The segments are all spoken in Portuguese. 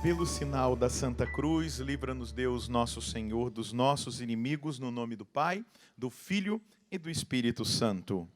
Pelo sinal da Santa Cruz, livra-nos Deus nosso Senhor dos nossos inimigos, no nome do Pai, do Filho e do Espírito Santo.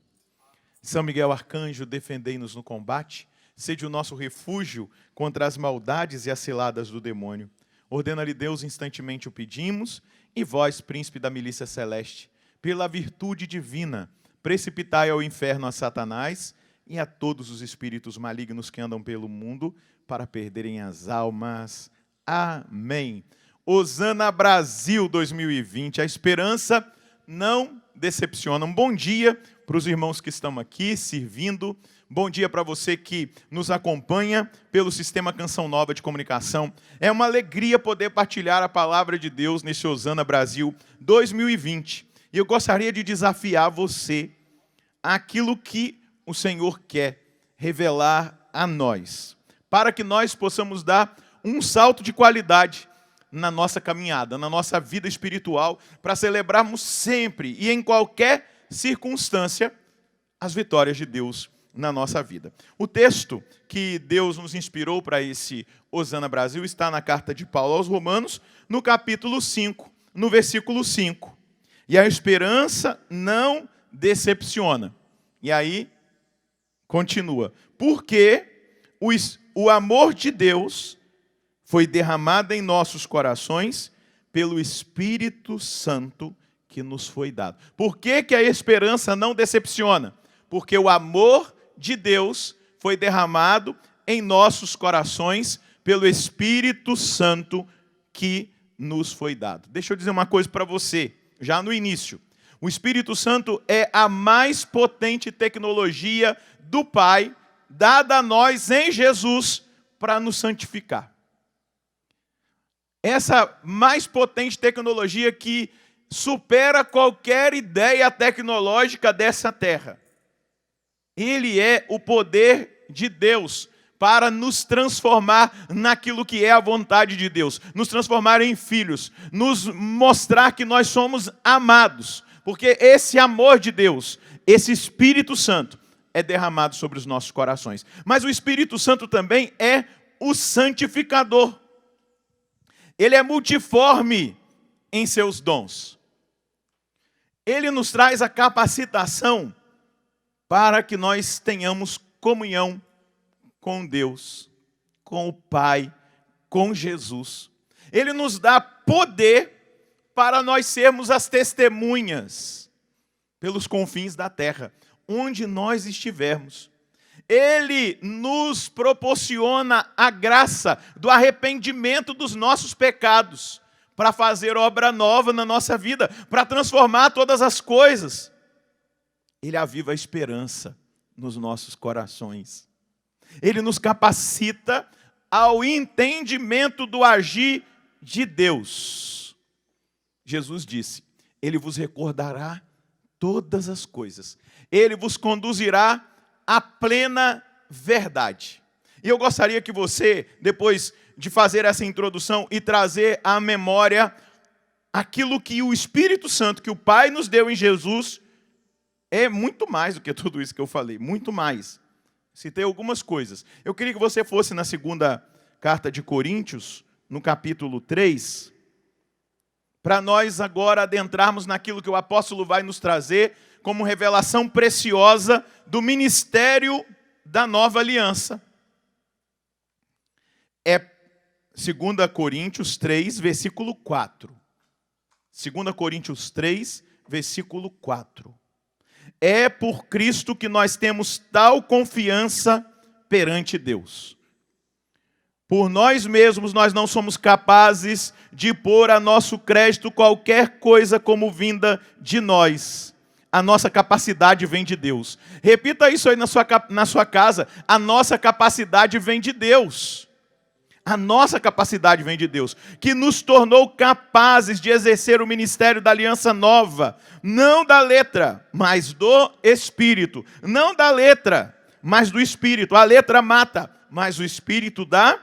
São Miguel Arcanjo, defendei-nos no combate, sede o nosso refúgio contra as maldades e as ciladas do demônio. Ordena-lhe Deus, instantemente o pedimos, e vós, príncipe da milícia celeste, pela virtude divina, precipitai ao inferno a Satanás e a todos os espíritos malignos que andam pelo mundo, para perderem as almas. Amém. Hosana Brasil 2020. A esperança não decepciona. Um bom dia para os irmãos que estão aqui servindo. Bom dia para você que nos acompanha pelo Sistema Canção Nova de Comunicação. É uma alegria poder partilhar a palavra de Deus nesse Hosana Brasil 2020. E eu gostaria de desafiar você àquilo que o Senhor quer revelar a nós, para que nós possamos dar um salto de qualidade na nossa caminhada, na nossa vida espiritual, para celebrarmos sempre e em qualquer circunstância as vitórias de Deus na nossa vida. O texto que Deus nos inspirou para esse Hosana Brasil está na carta de Paulo aos Romanos, no capítulo 5, no versículo 5. E a esperança não decepciona. E aí, continua. Porque o amor de Deus foi derramado em nossos corações pelo Espírito Santo que nos foi dado. Por que que a esperança não decepciona? Porque o amor de Deus foi derramado em nossos corações pelo Espírito Santo que nos foi dado. Deixa eu dizer uma coisa para você, já no início. O Espírito Santo é a mais potente tecnologia do Pai, dada a nós em Jesus para nos santificar. Essa mais potente tecnologia que supera qualquer ideia tecnológica dessa terra. Ele é o poder de Deus para nos transformar naquilo que é a vontade de Deus, nos transformar em filhos, nos mostrar que nós somos amados, porque esse amor de Deus, esse Espírito Santo, é derramado sobre os nossos corações. Mas o Espírito Santo também é o santificador. Ele é multiforme em seus dons. Ele nos traz a capacitação para que nós tenhamos comunhão com Deus, com o Pai, com Jesus. Ele nos dá poder para nós sermos as testemunhas pelos confins da terra, onde nós estivermos. Ele nos proporciona a graça do arrependimento dos nossos pecados, para fazer obra nova na nossa vida, para transformar todas as coisas. Ele aviva a esperança nos nossos corações. Ele nos capacita ao entendimento do agir de Deus. Jesus disse, Ele vos recordará todas as coisas. Ele vos conduzirá à plena verdade. E eu gostaria que você, depois de fazer essa introdução e trazer à memória aquilo que o Espírito Santo, que o Pai nos deu em Jesus, é muito mais do que tudo isso que eu falei, muito mais. Citei algumas coisas. Eu queria que você fosse na segunda carta de Coríntios, no capítulo 3, para nós agora adentrarmos naquilo que o apóstolo vai nos trazer como revelação preciosa do ministério da nova aliança. É 2 Coríntios 3, versículo 4. 2 Coríntios 3, versículo 4. É por Cristo que nós temos tal confiança perante Deus. Por nós mesmos nós não somos capazes de pôr a nosso crédito qualquer coisa como vinda de nós. A nossa capacidade vem de Deus. Repita isso aí na sua casa. A nossa capacidade vem de Deus. A nossa capacidade vem de Deus, que nos tornou capazes de exercer o ministério da aliança nova, não da letra, mas do Espírito. Não da letra, mas do Espírito. A letra mata, mas o Espírito dá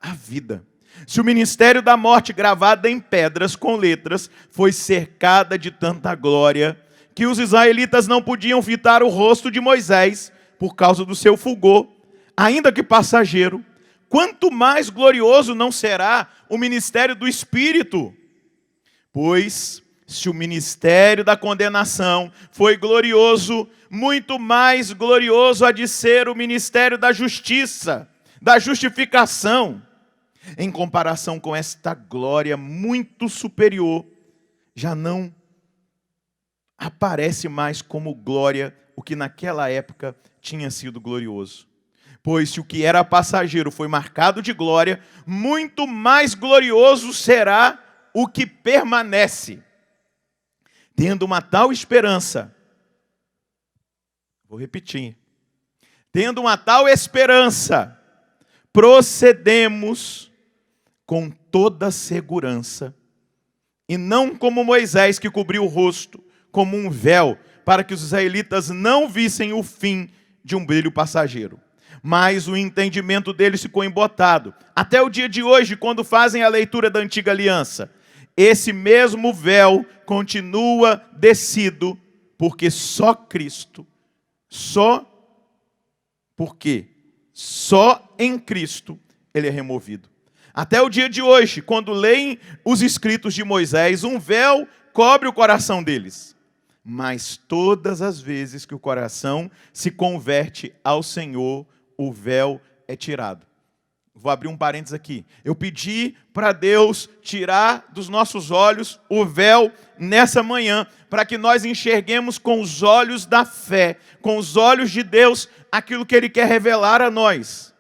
a vida. Se o ministério da morte gravada em pedras com letras foi cercada de tanta glória, que os israelitas não podiam fitar o rosto de Moisés por causa do seu fulgor, ainda que passageiro, quanto mais glorioso não será o ministério do Espírito? Pois, se o ministério da condenação foi glorioso, muito mais glorioso há de ser o ministério da justiça, da justificação. Em comparação com esta glória muito superior, já não aparece mais como glória o que naquela época tinha sido glorioso. Pois se o que era passageiro foi marcado de glória, muito mais glorioso será o que permanece. Tendo uma tal esperança, vou repetir, tendo uma tal esperança, procedemos com toda segurança, e não como Moisés, que cobriu o rosto como um véu, para que os israelitas não vissem o fim de um brilho passageiro. Mas o entendimento deles ficou embotado. Até o dia de hoje, quando fazem a leitura da antiga aliança, esse mesmo véu continua descido, porque só Cristo, só em Cristo ele é removido. Até o dia de hoje, quando leem os escritos de Moisés, um véu cobre o coração deles. Mas todas as vezes que o coração se converte ao Senhor, o véu é tirado. Vou abrir um parênteses aqui. Eu pedi para Deus tirar dos nossos olhos o véu nessa manhã, para que nós enxerguemos com os olhos da fé, com os olhos de Deus, aquilo que Ele quer revelar a nós.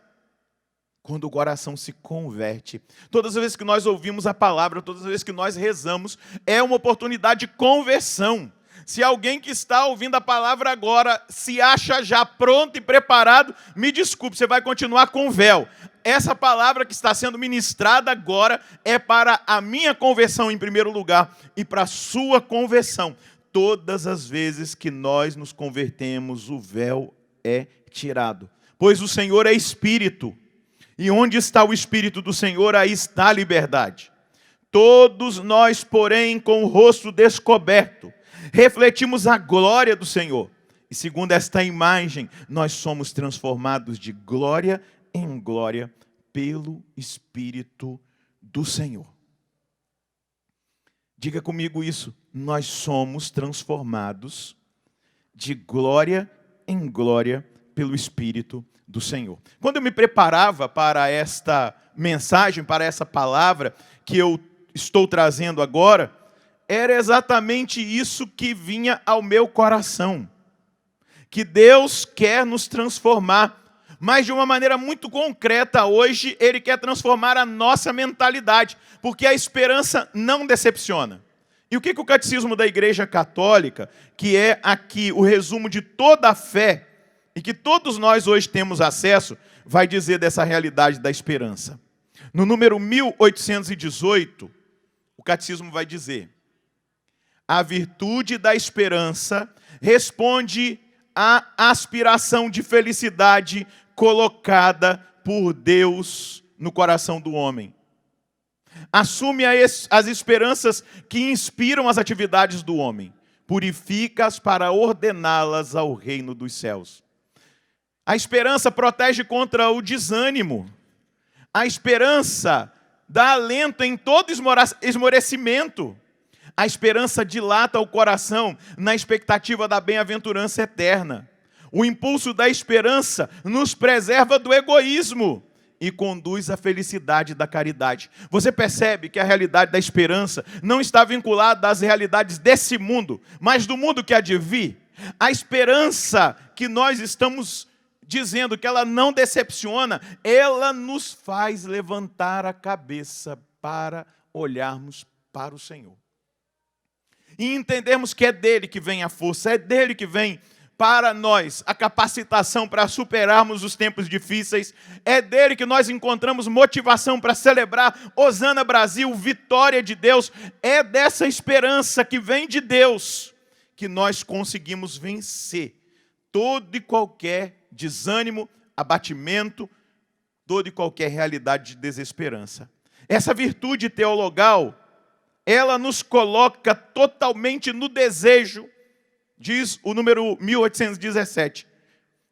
Quando o coração se converte, todas as vezes que nós ouvimos a palavra, todas as vezes que nós rezamos, é uma oportunidade de conversão. Se alguém que está ouvindo a palavra agora se acha já pronto e preparado, me desculpe, você vai continuar com o véu. Essa palavra que está sendo ministrada agora é para a minha conversão em primeiro lugar e para a sua conversão. Todas as vezes que nós nos convertemos, o véu é tirado. Pois o Senhor é Espírito, e onde está o Espírito do Senhor, aí está a liberdade. Todos nós, porém, com o rosto descoberto, refletimos a glória do Senhor. E segundo esta imagem, nós somos transformados de glória em glória pelo Espírito do Senhor. Diga comigo isso. Nós somos transformados de glória em glória pelo Espírito do Senhor. Quando eu me preparava para esta mensagem, para essa palavra que eu estou trazendo agora, era exatamente isso que vinha ao meu coração. Que Deus quer nos transformar, mas de uma maneira muito concreta hoje, Ele quer transformar a nossa mentalidade, porque a esperança não decepciona. E o que o Catecismo da Igreja Católica, que é aqui o resumo de toda a fé, e que todos nós hoje temos acesso, vai dizer dessa realidade da esperança? No número 1818, o Catecismo vai dizer: a virtude da esperança responde à aspiração de felicidade colocada por Deus no coração do homem. Assume as esperanças que inspiram as atividades do homem, purifica-as para ordená-las ao reino dos céus. A esperança protege contra o desânimo. A esperança dá alento em todo esmorecimento. A esperança dilata o coração na expectativa da bem-aventurança eterna. O impulso da esperança nos preserva do egoísmo e conduz à felicidade da caridade. Você percebe que a realidade da esperança não está vinculada às realidades desse mundo, mas do mundo que há de vir. A esperança que nós estamos dizendo que ela não decepciona, ela nos faz levantar a cabeça para olharmos para o Senhor. E entendermos que é dele que vem a força, é dele que vem para nós a capacitação para superarmos os tempos difíceis, é dele que nós encontramos motivação para celebrar Hosana Brasil, vitória de Deus, é dessa esperança que vem de Deus que nós conseguimos vencer todo e qualquer desânimo, abatimento, toda e qualquer realidade de desesperança. Essa virtude teologal, ela nos coloca totalmente no desejo, diz o número 1817,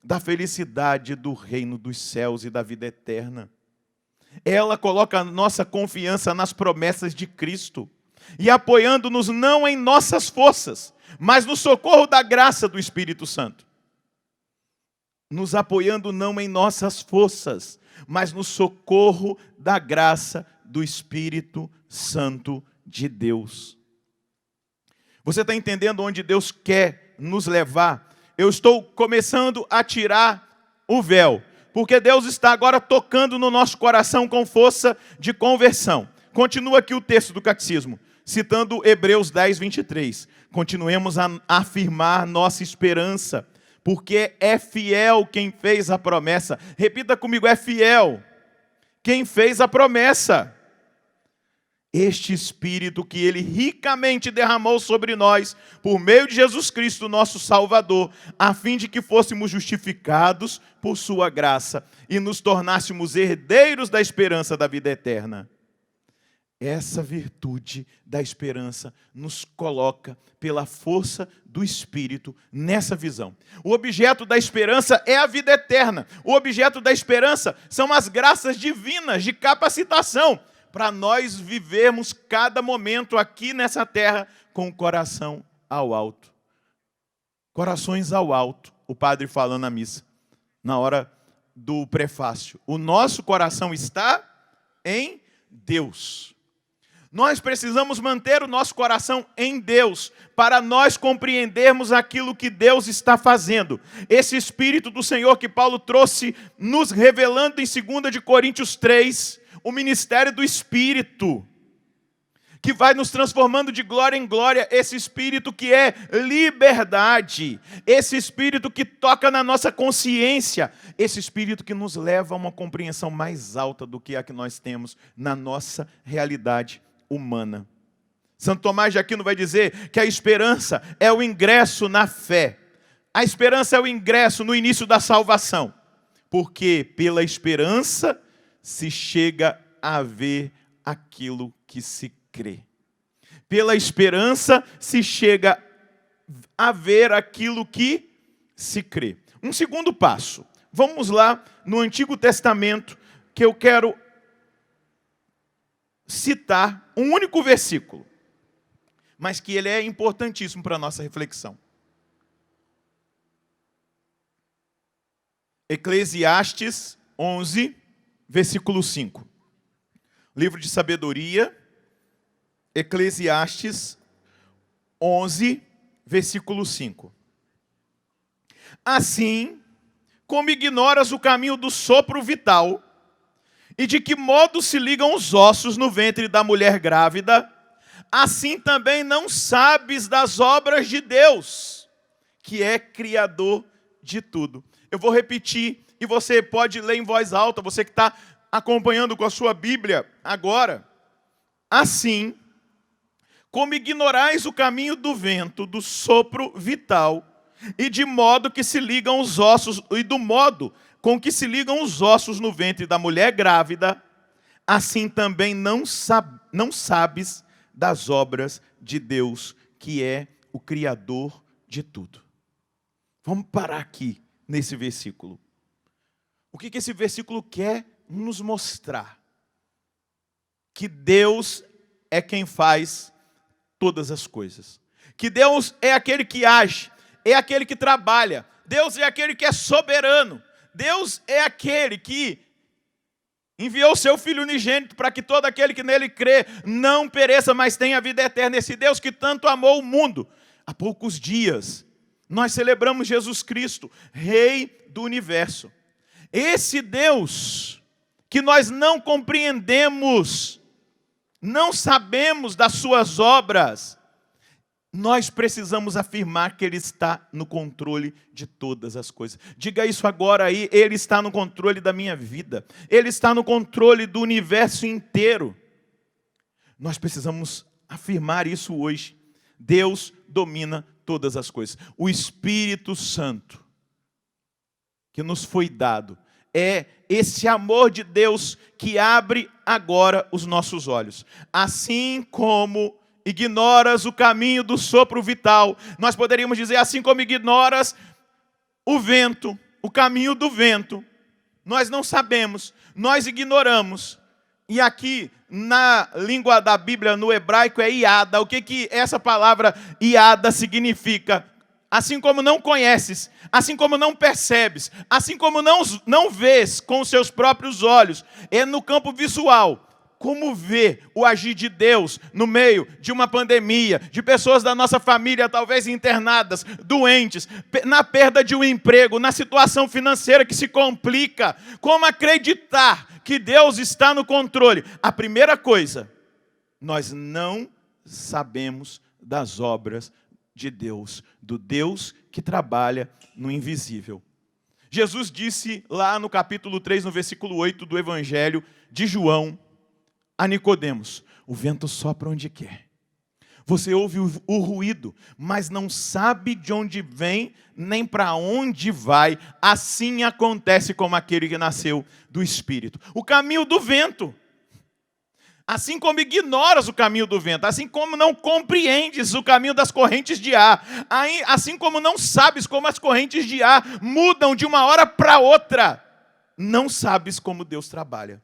da felicidade do reino dos céus e da vida eterna. Ela coloca a nossa confiança nas promessas de Cristo e apoiando-nos não em nossas forças, mas no socorro da graça do Espírito Santo. Nos apoiando não em nossas forças, mas no socorro da graça do Espírito Santo de Deus. Você está entendendo onde Deus quer nos levar? Eu estou começando a tirar o véu, porque Deus está agora tocando no nosso coração com força de conversão. Continua aqui o texto do catecismo, citando Hebreus 10, 23. Continuemos a afirmar nossa esperança, porque é fiel quem fez a promessa. Repita comigo, é fiel quem fez a promessa. Este Espírito que Ele ricamente derramou sobre nós, por meio de Jesus Cristo, nosso Salvador, a fim de que fôssemos justificados por sua graça e nos tornássemos herdeiros da esperança da vida eterna. Essa virtude da esperança nos coloca pela força do Espírito nessa visão. O objeto da esperança é a vida eterna. O objeto da esperança são as graças divinas de capacitação para nós vivermos cada momento aqui nessa terra com o coração ao alto. Corações ao alto, o padre falando na missa, na hora do prefácio. O nosso coração está em Deus. Nós precisamos manter o nosso coração em Deus, para nós compreendermos aquilo que Deus está fazendo. Esse Espírito do Senhor que Paulo trouxe, nos revelando em 2 de Coríntios 3, o ministério do Espírito, que vai nos transformando de glória em glória, esse Espírito que é liberdade, esse Espírito que toca na nossa consciência, esse Espírito que nos leva a uma compreensão mais alta do que a que nós temos na nossa realidade humana. Santo Tomás de Aquino vai dizer que a esperança é o ingresso na fé. A esperança é o ingresso no início da salvação, porque pela esperança se chega a ver aquilo que se crê. Pela esperança se chega a ver aquilo que se crê. Um segundo passo. Vamos lá no Antigo Testamento, que eu quero citar um único versículo, mas que ele é importantíssimo para a nossa reflexão. Eclesiastes 11, versículo 5. Livro de sabedoria, Eclesiastes 11, versículo 5. Assim, como ignoras o caminho do sopro vital, e de que modo se ligam os ossos no ventre da mulher grávida, assim também não sabes das obras de Deus, que é Criador de tudo. Eu vou repetir, e você pode ler em voz alta, você que está acompanhando com a sua Bíblia agora. Assim, como ignorais o caminho do vento, do sopro vital, e de modo que se ligam os ossos, e do modo com que se ligam os ossos no ventre da mulher grávida, assim também não sabes das obras de Deus, que é o Criador de tudo. Vamos parar aqui nesse versículo. O que esse versículo quer nos mostrar? Que Deus é quem faz todas as coisas. Que Deus é aquele que age, é aquele que trabalha. Deus é aquele que é soberano. Deus é aquele que enviou o seu Filho unigênito para que todo aquele que nele crê não pereça, mas tenha vida eterna. Esse Deus que tanto amou o mundo. Há poucos dias, nós celebramos Jesus Cristo, Rei do Universo. Esse Deus que nós não compreendemos, não sabemos das suas obras, nós precisamos afirmar que Ele está no controle de todas as coisas. Diga isso agora aí, Ele está no controle da minha vida. Ele está no controle do universo inteiro. Nós precisamos afirmar isso hoje. Deus domina todas as coisas. O Espírito Santo que nos foi dado é esse amor de Deus que abre agora os nossos olhos. Assim como ignoras o caminho do sopro vital. Nós poderíamos dizer, assim como ignoras o vento, o caminho do vento, nós não sabemos, nós ignoramos. E aqui, na língua da Bíblia, no hebraico, é iada. O que essa palavra iada significa? Assim como não conheces, assim como não percebes, assim como não vês com os seus próprios olhos, é no campo visual. Como ver o agir de Deus no meio de uma pandemia, de pessoas da nossa família talvez internadas, doentes, na perda de um emprego, na situação financeira que se complica. Como acreditar que Deus está no controle? A primeira coisa, nós não sabemos das obras de Deus, do Deus que trabalha no invisível. Jesus disse lá no capítulo 3, no versículo 8 do Evangelho de João, a Nicodemos: o vento sopra onde quer. Você ouve o ruído, mas não sabe de onde vem, nem para onde vai. Assim acontece com aquele que nasceu do Espírito. O caminho do vento. Assim como ignoras o caminho do vento, assim como não compreendes o caminho das correntes de ar, assim como não sabes como as correntes de ar mudam de uma hora para outra, não sabes como Deus trabalha.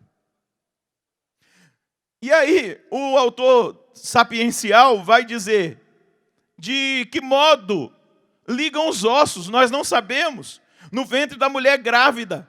E aí, o autor sapiencial vai dizer: de que modo ligam os ossos? Nós não sabemos. No ventre da mulher grávida.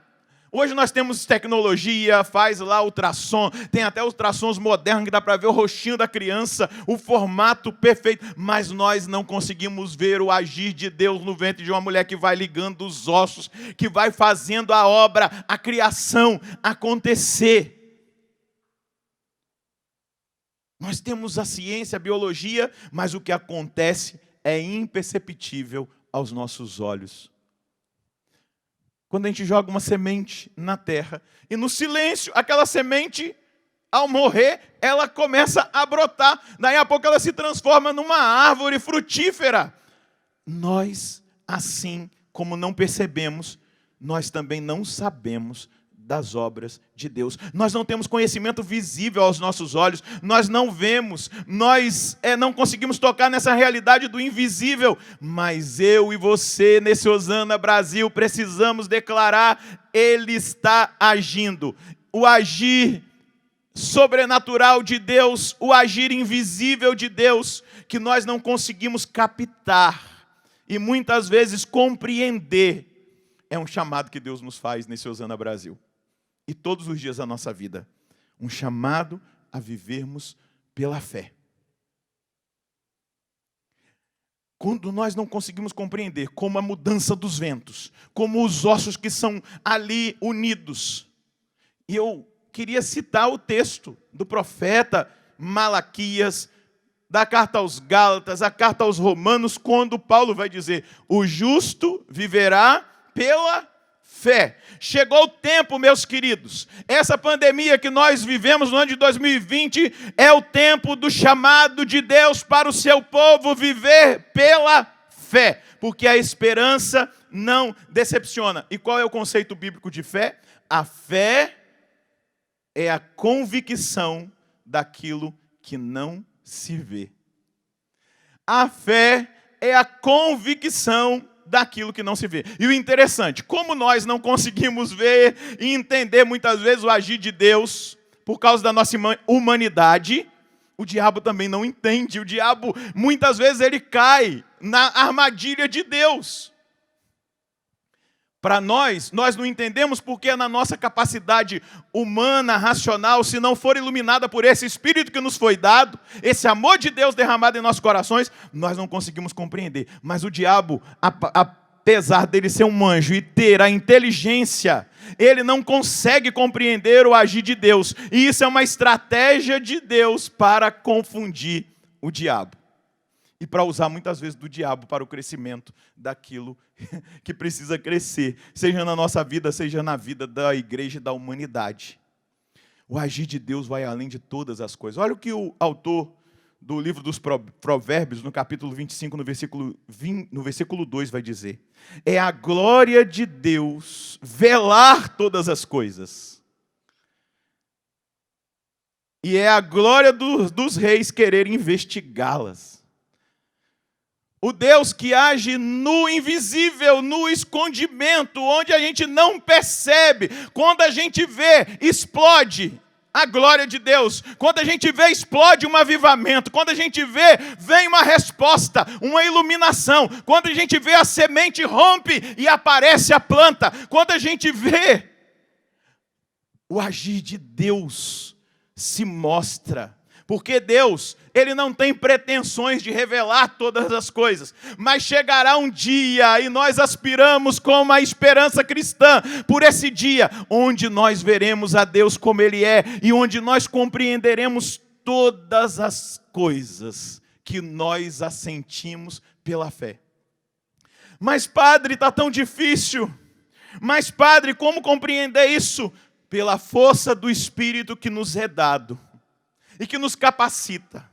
Hoje nós temos tecnologia, faz lá ultrassom, tem até ultrassons modernos que dá para ver o rostinho da criança, o formato perfeito, mas nós não conseguimos ver o agir de Deus no ventre de uma mulher que vai ligando os ossos, que vai fazendo a obra, a criação acontecer. Nós temos a ciência, a biologia, mas o que acontece é imperceptível aos nossos olhos. Quando a gente joga uma semente na terra, e no silêncio, aquela semente, ao morrer, ela começa a brotar. Daí a pouco ela se transforma numa árvore frutífera. Nós, assim como não percebemos, nós também não sabemos das obras de Deus. Nós não temos conhecimento visível aos nossos olhos, nós não vemos, nós não conseguimos tocar nessa realidade do invisível, mas eu e você, nesse Hosana Brasil, precisamos declarar: Ele está agindo. O agir sobrenatural de Deus, o agir invisível de Deus, que nós não conseguimos captar e muitas vezes compreender, é um chamado que Deus nos faz nesse Hosana Brasil. E todos os dias da nossa vida, um chamado a vivermos pela fé. Quando nós não conseguimos compreender como a mudança dos ventos, como os ossos que são ali unidos. E eu queria citar o texto do profeta Malaquias, da carta aos Gálatas, a carta aos Romanos, quando Paulo vai dizer: o justo viverá pela fé. Chegou o tempo, meus queridos. Essa pandemia que nós vivemos no ano de 2020 é o tempo do chamado de Deus para o seu povo viver pela fé, porque a esperança não decepciona. E qual é o conceito bíblico de fé? A fé é a convicção daquilo que não se vê. A fé é a convicção daquilo que não se vê. E o interessante, como nós não conseguimos ver e entender muitas vezes o agir de Deus por causa da nossa humanidade, o diabo também não entende. O diabo, muitas vezes, ele cai na armadilha de Deus. Para nós não entendemos porque na nossa capacidade humana, racional, se não for iluminada por esse Espírito que nos foi dado, esse amor de Deus derramado em nossos corações, nós não conseguimos compreender. Mas o diabo, apesar dele ser um anjo e ter a inteligência, ele não consegue compreender o agir de Deus. E isso é uma estratégia de Deus para confundir o diabo. E para usar muitas vezes do diabo para o crescimento daquilo que precisa crescer, seja na nossa vida, seja na vida da igreja e da humanidade. O agir de Deus vai além de todas as coisas. Olha o que o autor do livro dos Provérbios, no capítulo 25, no versículo 2, vai dizer: é a glória de Deus velar todas as coisas, e é a glória dos reis querer investigá-las. O Deus que age no invisível, no escondimento, onde a gente não percebe. Quando a gente vê, explode a glória de Deus. Quando a gente vê, explode um avivamento. Quando a gente vê, vem uma resposta, uma iluminação. Quando a gente vê, a semente rompe e aparece a planta. Quando a gente vê, o agir de Deus se mostra. Porque Deus, Ele não tem pretensões de revelar todas as coisas. Mas chegará um dia, e nós aspiramos com uma esperança cristã, por esse dia, onde nós veremos a Deus como Ele é, e onde nós compreenderemos todas as coisas que nós assentimos pela fé. Mas padre, está tão difícil. Mas padre, como compreender isso? Pela força do Espírito que nos é dado e que nos capacita.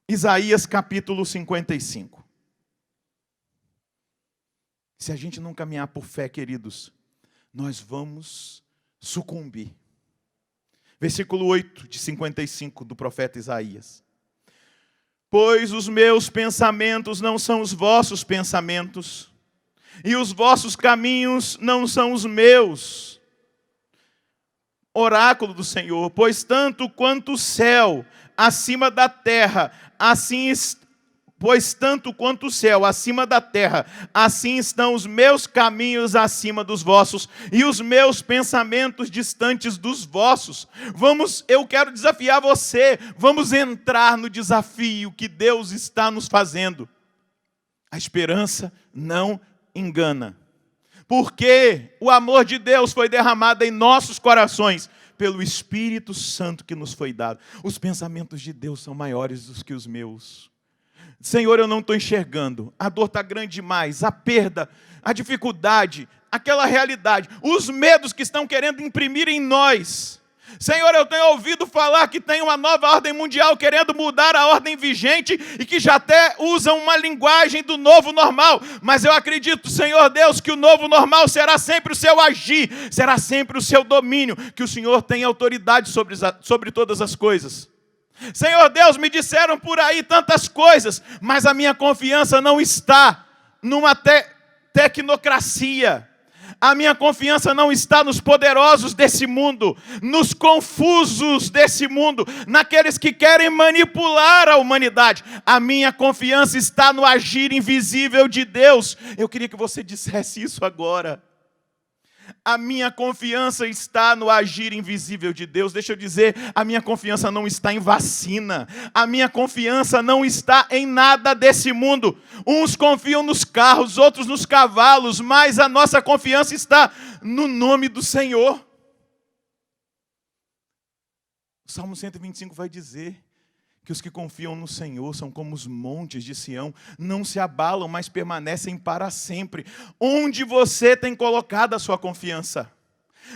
Isaías capítulo 55. Se a gente não caminhar por fé, queridos, nós vamos sucumbir. Versículo 8 de 55 do profeta Isaías. Pois os meus pensamentos não são os vossos pensamentos, e os vossos caminhos não são os meus. Oráculo do Senhor, pois tanto quanto o céu acima da terra, assim estão os meus caminhos acima dos vossos, e os meus pensamentos distantes dos vossos. Eu quero desafiar você, vamos entrar no desafio que Deus está nos fazendo. A esperança não engana. Porque o amor de Deus foi derramado em nossos corações pelo Espírito Santo que nos foi dado. Os pensamentos de Deus são maiores do que os meus. Senhor, eu não estou enxergando. A dor está grande demais. A perda, a dificuldade, aquela realidade. Os medos que estão querendo imprimir em nós. Senhor, eu tenho ouvido falar que tem uma nova ordem mundial querendo mudar a ordem vigente e que já até usam uma linguagem do novo normal. Mas eu acredito, Senhor Deus, que o novo normal será sempre o seu agir, será sempre o seu domínio, que o Senhor tem autoridade sobre todas as coisas. Senhor Deus, me disseram por aí tantas coisas, mas a minha confiança não está numa tecnocracia. A minha confiança não está nos poderosos desse mundo, nos confusos desse mundo, naqueles que querem manipular a humanidade. A minha confiança está no agir invisível de Deus. Eu queria que você dissesse isso agora. A minha confiança está no agir invisível de Deus. Deixa eu dizer, a minha confiança não está em vacina. A minha confiança não está em nada desse mundo. Uns confiam nos carros, outros nos cavalos, mas a nossa confiança está no nome do Senhor. O Salmo 125 vai dizer que os que confiam no Senhor são como os montes de Sião, não se abalam, mas permanecem para sempre. Onde você tem colocado a sua confiança?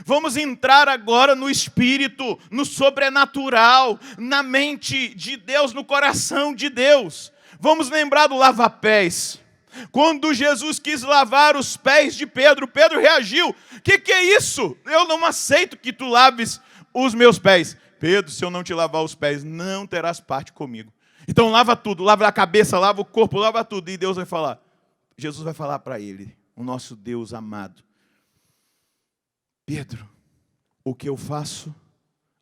Vamos entrar agora no Espírito, no sobrenatural, na mente de Deus, no coração de Deus. Vamos lembrar do lava-pés. Quando Jesus quis lavar os pés de Pedro, Pedro reagiu: que é isso? Eu não aceito que tu laves os meus pés. Pedro, se eu não te lavar os pés, não terás parte comigo. Então lava tudo, lava a cabeça, lava o corpo, lava tudo. E Deus vai falar, Jesus vai falar para ele, o nosso Deus amado: Pedro, o que eu faço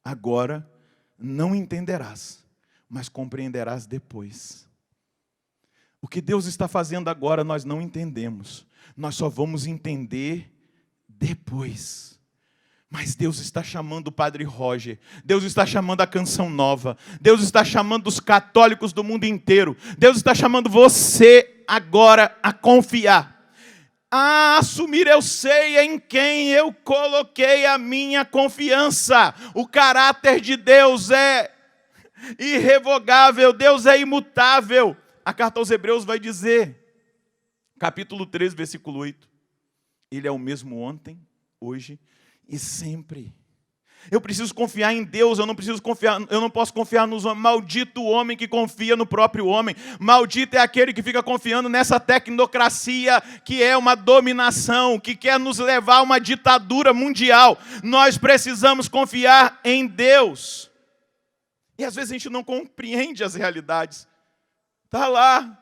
agora não entenderás, mas compreenderás depois. O que Deus está fazendo agora nós não entendemos, nós só vamos entender depois. Mas Deus está chamando o Padre Roger, Deus está chamando a Canção Nova, Deus está chamando os católicos do mundo inteiro, Deus está chamando você agora a confiar, a assumir: eu sei em quem eu coloquei a minha confiança. O caráter de Deus é irrevogável, Deus é imutável. A carta aos Hebreus vai dizer, capítulo 13, versículo 8, Ele é o mesmo ontem, hoje e sempre. Eu preciso confiar em Deus, eu não posso confiar nos homens. Maldito o homem que confia no próprio homem. Maldito é aquele que fica confiando nessa tecnocracia que é uma dominação, que quer nos levar a uma ditadura mundial. Nós precisamos confiar em Deus. E às vezes a gente não compreende as realidades. Está lá,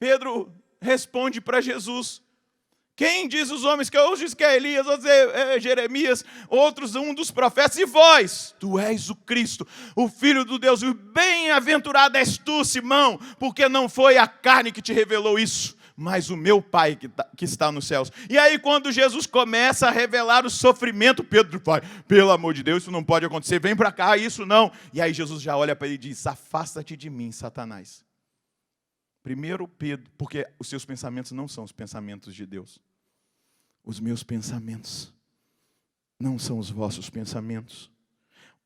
Pedro responde para Jesus: quem diz os homens que uns dizem que é Elias, outros é Jeremias, outros um dos profetas, e vós? Tu és o Cristo, o Filho do Deus, e bem-aventurado és tu, Simão, porque não foi a carne que te revelou isso, mas o meu Pai que está nos céus. E aí quando Jesus começa a revelar o sofrimento, Pedro fala: pelo amor de Deus, isso não pode acontecer, vem para cá, isso não. E aí Jesus já olha para ele e diz: afasta-te de mim, Satanás. Primeiro Pedro, porque os seus pensamentos não são os pensamentos de Deus. Os meus pensamentos não são os vossos pensamentos.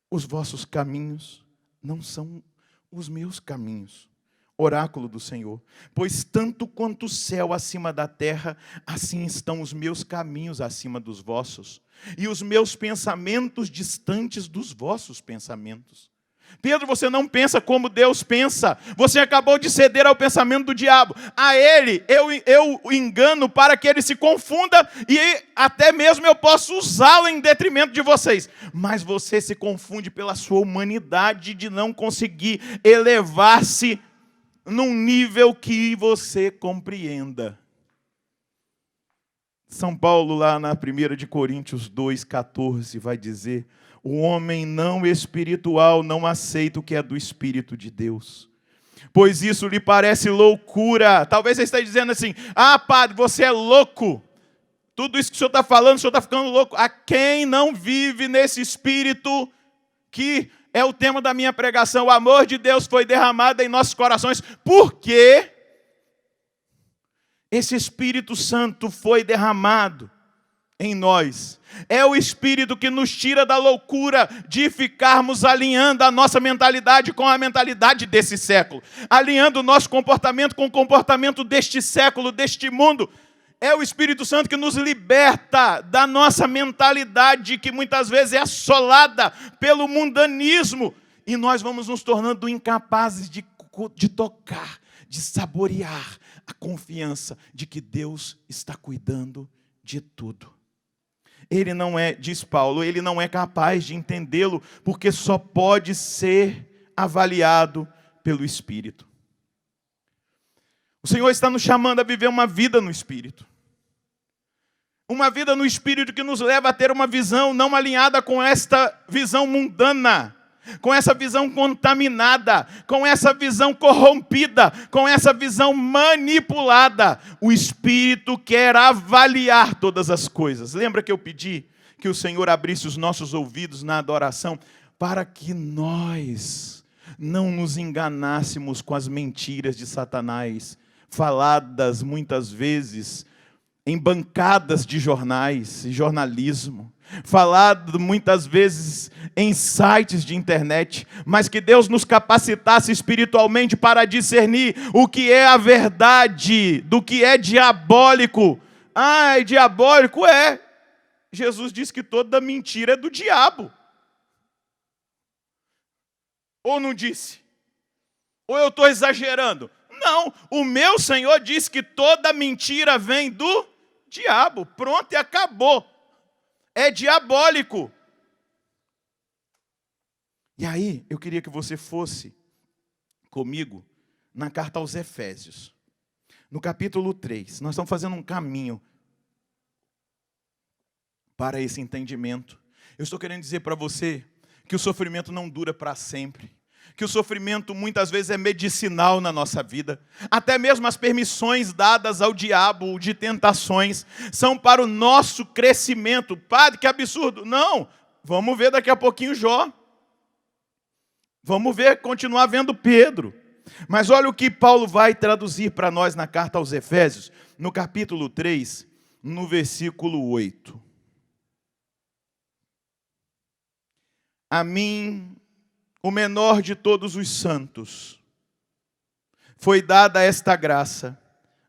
Os vossos caminhos não são os meus caminhos. Oráculo do Senhor. Pois tanto quanto o céu acima da terra, assim estão os meus caminhos acima dos vossos, e os meus pensamentos distantes dos vossos pensamentos. Pedro, você não pensa como Deus pensa. Você acabou de ceder ao pensamento do diabo. A ele eu o engano para que ele se confunda e até mesmo eu posso usá-lo em detrimento de vocês. Mas você se confunde pela sua humanidade de não conseguir elevar-se num nível que você compreenda. São Paulo, lá na 1 de Coríntios 2,14, vai dizer: o homem não espiritual não aceita o que é do Espírito de Deus, pois isso lhe parece loucura. Talvez você esteja dizendo assim: ah, padre, você é louco. Tudo isso que o senhor está falando, o senhor está ficando louco. A quem não vive nesse Espírito, que é o tema da minha pregação, o amor de Deus foi derramado em nossos corações, porque esse Espírito Santo foi derramado em nós. É o Espírito que nos tira da loucura de ficarmos alinhando a nossa mentalidade com a mentalidade desse século, alinhando o nosso comportamento com o comportamento deste século, deste mundo. É o Espírito Santo que nos liberta da nossa mentalidade, que muitas vezes é assolada pelo mundanismo, e nós vamos nos tornando incapazes de tocar, de saborear a confiança de que Deus está cuidando de tudo. Ele não é, diz Paulo, ele não é capaz de entendê-lo, porque só pode ser avaliado pelo Espírito. O Senhor está nos chamando a viver uma vida no Espírito. Uma vida no Espírito que nos leva a ter uma visão não alinhada com esta visão mundana, com essa visão contaminada, com essa visão corrompida, com essa visão manipulada. O Espírito quer avaliar todas as coisas. Lembra que eu pedi que o Senhor abrisse os nossos ouvidos na adoração, para que nós não nos enganássemos com as mentiras de Satanás, faladas muitas vezes em bancadas de jornais e jornalismo, falado muitas vezes em sites de internet, mas que Deus nos capacitasse espiritualmente para discernir o que é a verdade do que é diabólico. Ah, é diabólico? É. Jesus disse que toda mentira é do diabo. Ou não disse? Ou eu estou exagerando? Não, o meu Senhor disse que toda mentira vem do diabo. Pronto, e acabou. É diabólico. E aí, eu queria que você fosse comigo na carta aos Efésios, no capítulo 3. Nós estamos fazendo um caminho para esse entendimento. Eu estou querendo dizer para você que o sofrimento não dura para sempre, que o sofrimento muitas vezes é medicinal na nossa vida. Até mesmo as permissões dadas ao diabo de tentações são para o nosso crescimento. Padre, que absurdo. Não, vamos ver daqui a pouquinho Jó. Vamos ver, continuar vendo Pedro. Mas olha o que Paulo vai traduzir para nós na carta aos Efésios, no capítulo 3, no versículo 8. A mim, o menor de todos os santos, foi dada esta graça,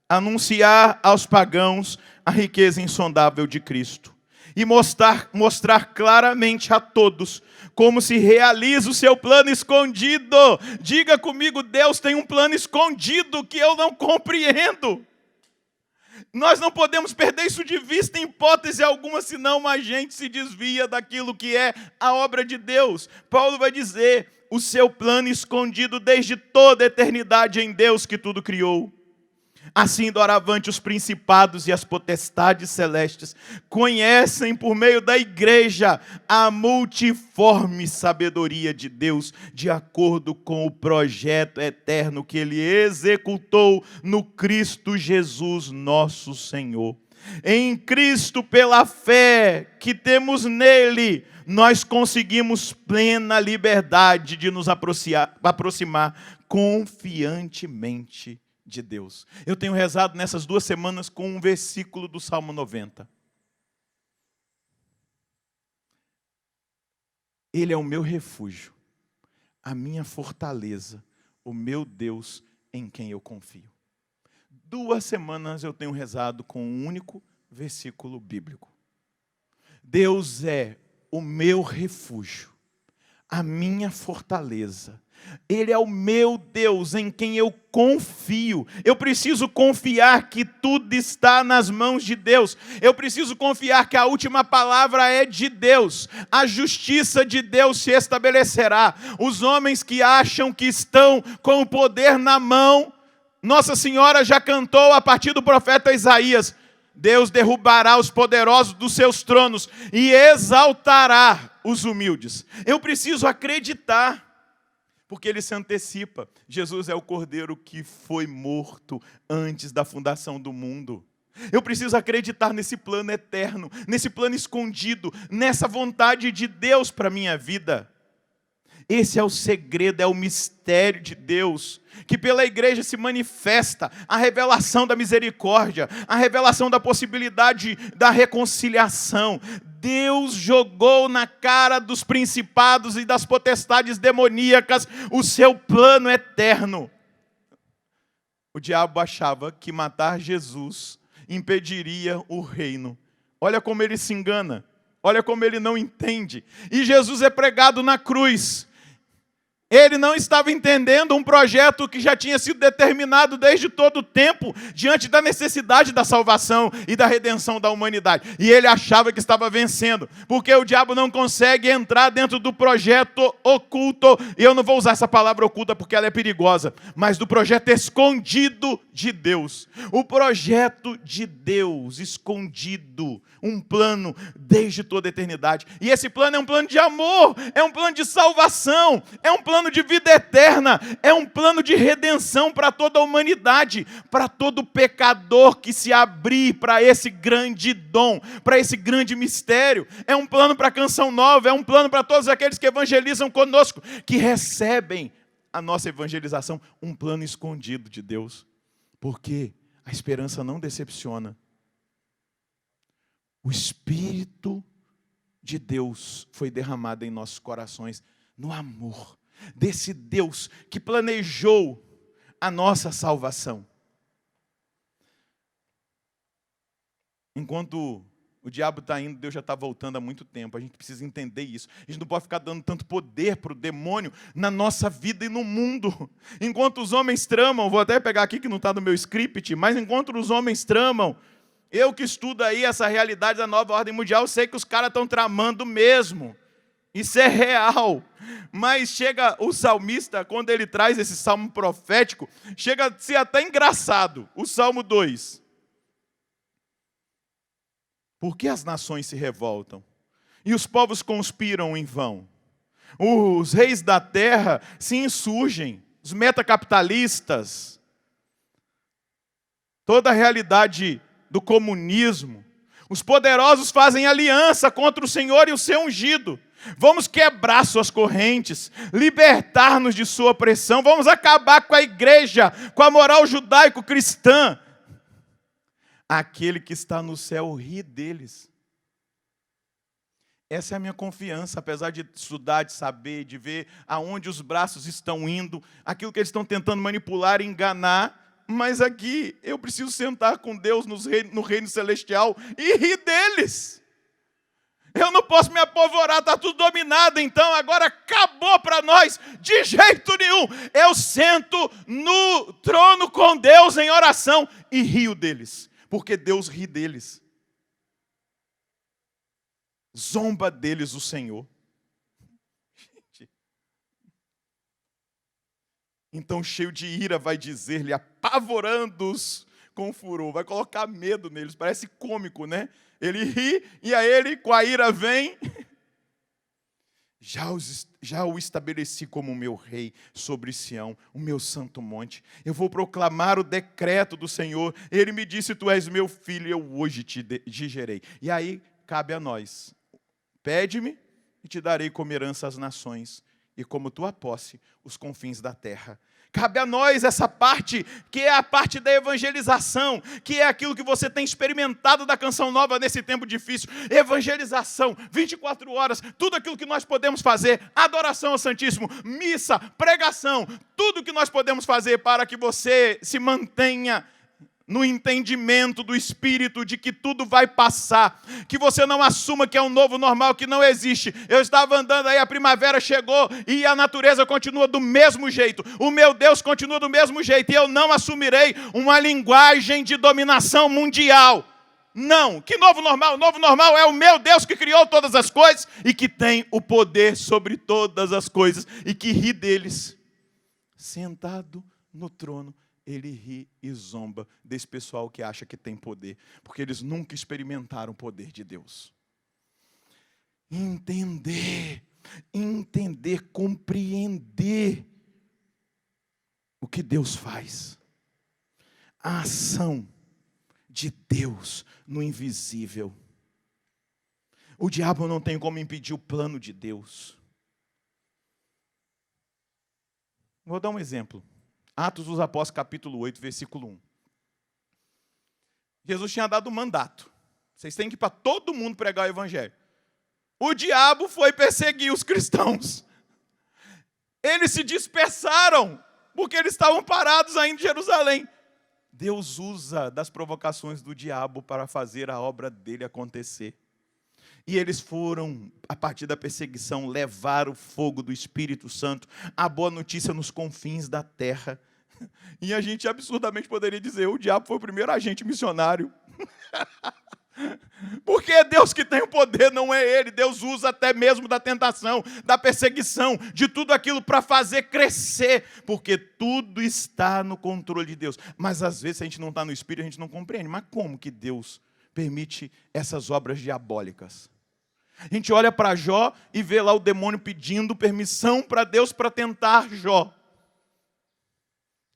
anunciar aos pagãos a riqueza insondável de Cristo e mostrar claramente a todos como se realiza o seu plano escondido. Diga comigo, Deus tem um plano escondido que eu não compreendo. Nós não podemos perder isso de vista em hipótese alguma, senão a gente se desvia daquilo que é a obra de Deus. Paulo vai dizer: o seu plano escondido desde toda a eternidade em Deus que tudo criou. Assim, doravante, os principados e as potestades celestes conhecem por meio da igreja a multiforme sabedoria de Deus, de acordo com o projeto eterno que Ele executou no Cristo Jesus, nosso Senhor. Em Cristo, pela fé que temos nele, nós conseguimos plena liberdade de nos aproximar confiantemente de Deus. Eu tenho rezado nessas 2 semanas com um versículo do Salmo 90. Ele é o meu refúgio, a minha fortaleza, o meu Deus em quem eu confio. 2 semanas eu tenho rezado com um único versículo bíblico. Deus é o meu refúgio, a minha fortaleza. Ele é o meu Deus em quem eu confio. Eu preciso confiar que tudo está nas mãos de Deus. Eu preciso confiar que a última palavra é de Deus. A justiça de Deus se estabelecerá. Os homens que acham que estão com o poder na mão, Nossa Senhora já cantou a partir do profeta Isaías: Deus derrubará os poderosos dos seus tronos e exaltará os humildes. Eu preciso acreditar, porque ele se antecipa. Jesus é o Cordeiro que foi morto antes da fundação do mundo. Eu preciso acreditar nesse plano eterno, nesse plano escondido, nessa vontade de Deus para a minha vida. Esse é o segredo, é o mistério de Deus, que pela igreja se manifesta a revelação da misericórdia, a revelação da possibilidade da reconciliação. Deus jogou na cara dos principados e das potestades demoníacas o seu plano eterno. O diabo achava que matar Jesus impediria o reino. Olha como ele se engana, olha como ele não entende. E Jesus é pregado na cruz. Ele não estava entendendo um projeto que já tinha sido determinado desde todo o tempo, diante da necessidade da salvação e da redenção da humanidade. E ele achava que estava vencendo, porque o diabo não consegue entrar dentro do projeto oculto, e eu não vou usar essa palavra oculta porque ela é perigosa, mas do projeto escondido de Deus. O projeto de Deus escondido, um plano desde toda a eternidade. E esse plano é um plano de amor, é um plano de salvação, é um plano de vida eterna, é um plano de redenção para toda a humanidade, para todo pecador que se abrir para esse grande dom, para esse grande mistério. É um plano para a Canção Nova, é um plano para todos aqueles que evangelizam conosco, que recebem a nossa evangelização, um plano escondido de Deus. Porque a esperança não decepciona. O Espírito de Deus foi derramado em nossos corações no amor desse Deus que planejou a nossa salvação. Enquanto o diabo está indo, Deus já está voltando há muito tempo. A gente precisa entender isso. A gente não pode ficar dando tanto poder para o demônio na nossa vida e no mundo. Enquanto os homens tramam, vou até pegar aqui que não está no meu script, mas enquanto os homens tramam, eu que estudo aí essa realidade da nova ordem mundial, eu sei que os caras estão tramando mesmo. Isso é real. Mas chega o salmista, quando ele traz esse salmo profético, chega a ser até engraçado. O Salmo 2. Por que as nações se revoltam? E os povos conspiram em vão? Os reis da terra se insurgem, os metacapitalistas, toda a realidade do comunismo. Os poderosos fazem aliança contra o Senhor e o seu ungido. Vamos quebrar suas correntes, libertar-nos de sua opressão, vamos acabar com a igreja, com a moral judaico-cristã. Aquele que está no céu ri deles. Essa é a minha confiança, apesar de estudar, de saber, de ver aonde os braços estão indo, aquilo que eles estão tentando manipular e enganar. Mas aqui eu preciso sentar com Deus no reino celestial e rir deles. Eu não posso me apavorar, está tudo dominado, então agora acabou para nós, de jeito nenhum. Eu sento no trono com Deus em oração e rio deles, porque Deus ri deles. Zomba deles o Senhor. Então, cheio de ira, vai dizer-lhe, apavorando-os com furor, vai colocar medo neles, parece cômico, né? Ele ri e aí ele com a ira vem. Já o estabeleci como o meu rei sobre Sião, o meu santo monte. Eu vou proclamar o decreto do Senhor. Ele me disse, tu és meu filho, eu hoje te gerei. E aí cabe a nós. Pede-me e te darei como herança as nações, e como tua posse, os confins da terra. Cabe a nós essa parte, que é a parte da evangelização, que é aquilo que você tem experimentado da Canção Nova nesse tempo difícil. Evangelização, 24 horas, tudo aquilo que nós podemos fazer, adoração ao Santíssimo, missa, pregação, tudo que nós podemos fazer para que você se mantenha no entendimento do Espírito de que tudo vai passar, que você não assuma que é um novo normal, que não existe. Eu estava andando aí, a primavera chegou e a natureza continua do mesmo jeito, o meu Deus continua do mesmo jeito, e eu não assumirei uma linguagem de dominação mundial. Não, que novo normal? O novo normal é o meu Deus que criou todas as coisas e que tem o poder sobre todas as coisas e que ri deles, sentado no trono. Ele ri e zomba desse pessoal que acha que tem poder, porque eles nunca experimentaram o poder de Deus. Entender, compreender o que Deus faz. A ação de Deus no invisível. O diabo não tem como impedir o plano de Deus. Vou dar um exemplo. Atos dos Apóstolos, capítulo 8, versículo 1. Jesus tinha dado um mandato. Vocês têm que ir para todo mundo pregar o evangelho. O diabo foi perseguir os cristãos. Eles se dispersaram, porque eles estavam parados ainda em Jerusalém. Deus usa das provocações do diabo para fazer a obra dele acontecer. E eles foram, a partir da perseguição, levar o fogo do Espírito Santo, a boa notícia nos confins da terra. E a gente absurdamente poderia dizer, o diabo foi o primeiro agente missionário. Porque é Deus que tem o poder, não é ele. Deus usa até mesmo da tentação, da perseguição, de tudo aquilo para fazer crescer. Porque tudo está no controle de Deus. Mas às vezes, se a gente não está no Espírito, a gente não compreende. Mas como que Deus permite essas obras diabólicas? A gente olha para Jó e vê lá o demônio pedindo permissão para Deus para tentar Jó.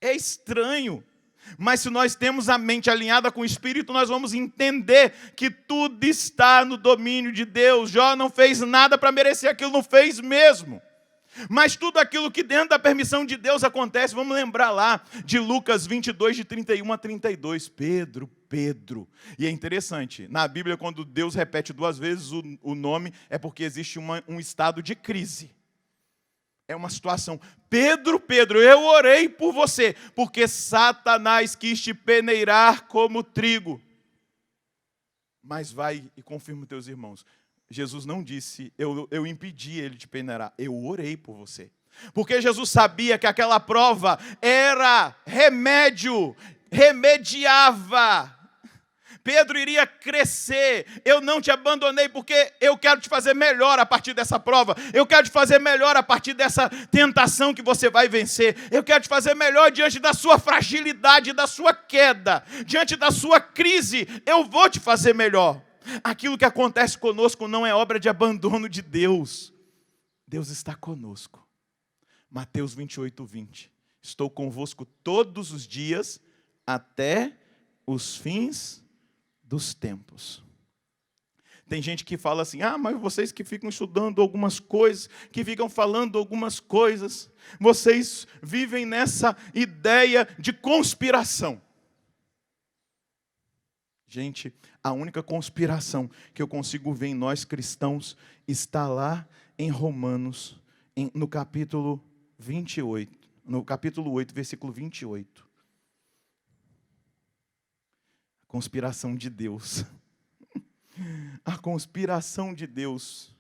É estranho, mas se nós temos a mente alinhada com o Espírito, nós vamos entender que tudo está no domínio de Deus. Jó não fez nada para merecer aquilo, não fez mesmo. Mas tudo aquilo que dentro da permissão de Deus acontece, vamos lembrar lá de Lucas 22, de 31 a 32. Pedro. E é interessante, na Bíblia, quando Deus repete 2 vezes o nome, é porque existe um estado de crise. É uma situação. Pedro, eu orei por você, porque Satanás quis te peneirar como trigo. Mas vai e confirma os teus irmãos. Jesus não disse, eu impedi ele de peneirar, eu orei por você. Porque Jesus sabia que aquela prova era remédio, remediava. Pedro iria crescer. Eu não te abandonei porque eu quero te fazer melhor a partir dessa prova. Eu quero te fazer melhor a partir dessa tentação que você vai vencer. Eu quero te fazer melhor diante da sua fragilidade, da sua queda, diante da sua crise. Eu vou te fazer melhor. Aquilo que acontece conosco não é obra de abandono de Deus. Deus está conosco. Mateus 28, 20. Estou convosco todos os dias até os fins dos tempos. Tem gente que fala assim, mas vocês que ficam estudando algumas coisas, que ficam falando algumas coisas, vocês vivem nessa ideia de conspiração. Gente, a única conspiração que eu consigo ver em nós cristãos está lá em Romanos, no capítulo 28, no capítulo 8, versículo 28. Conspiração de Deus. A conspiração de Deus.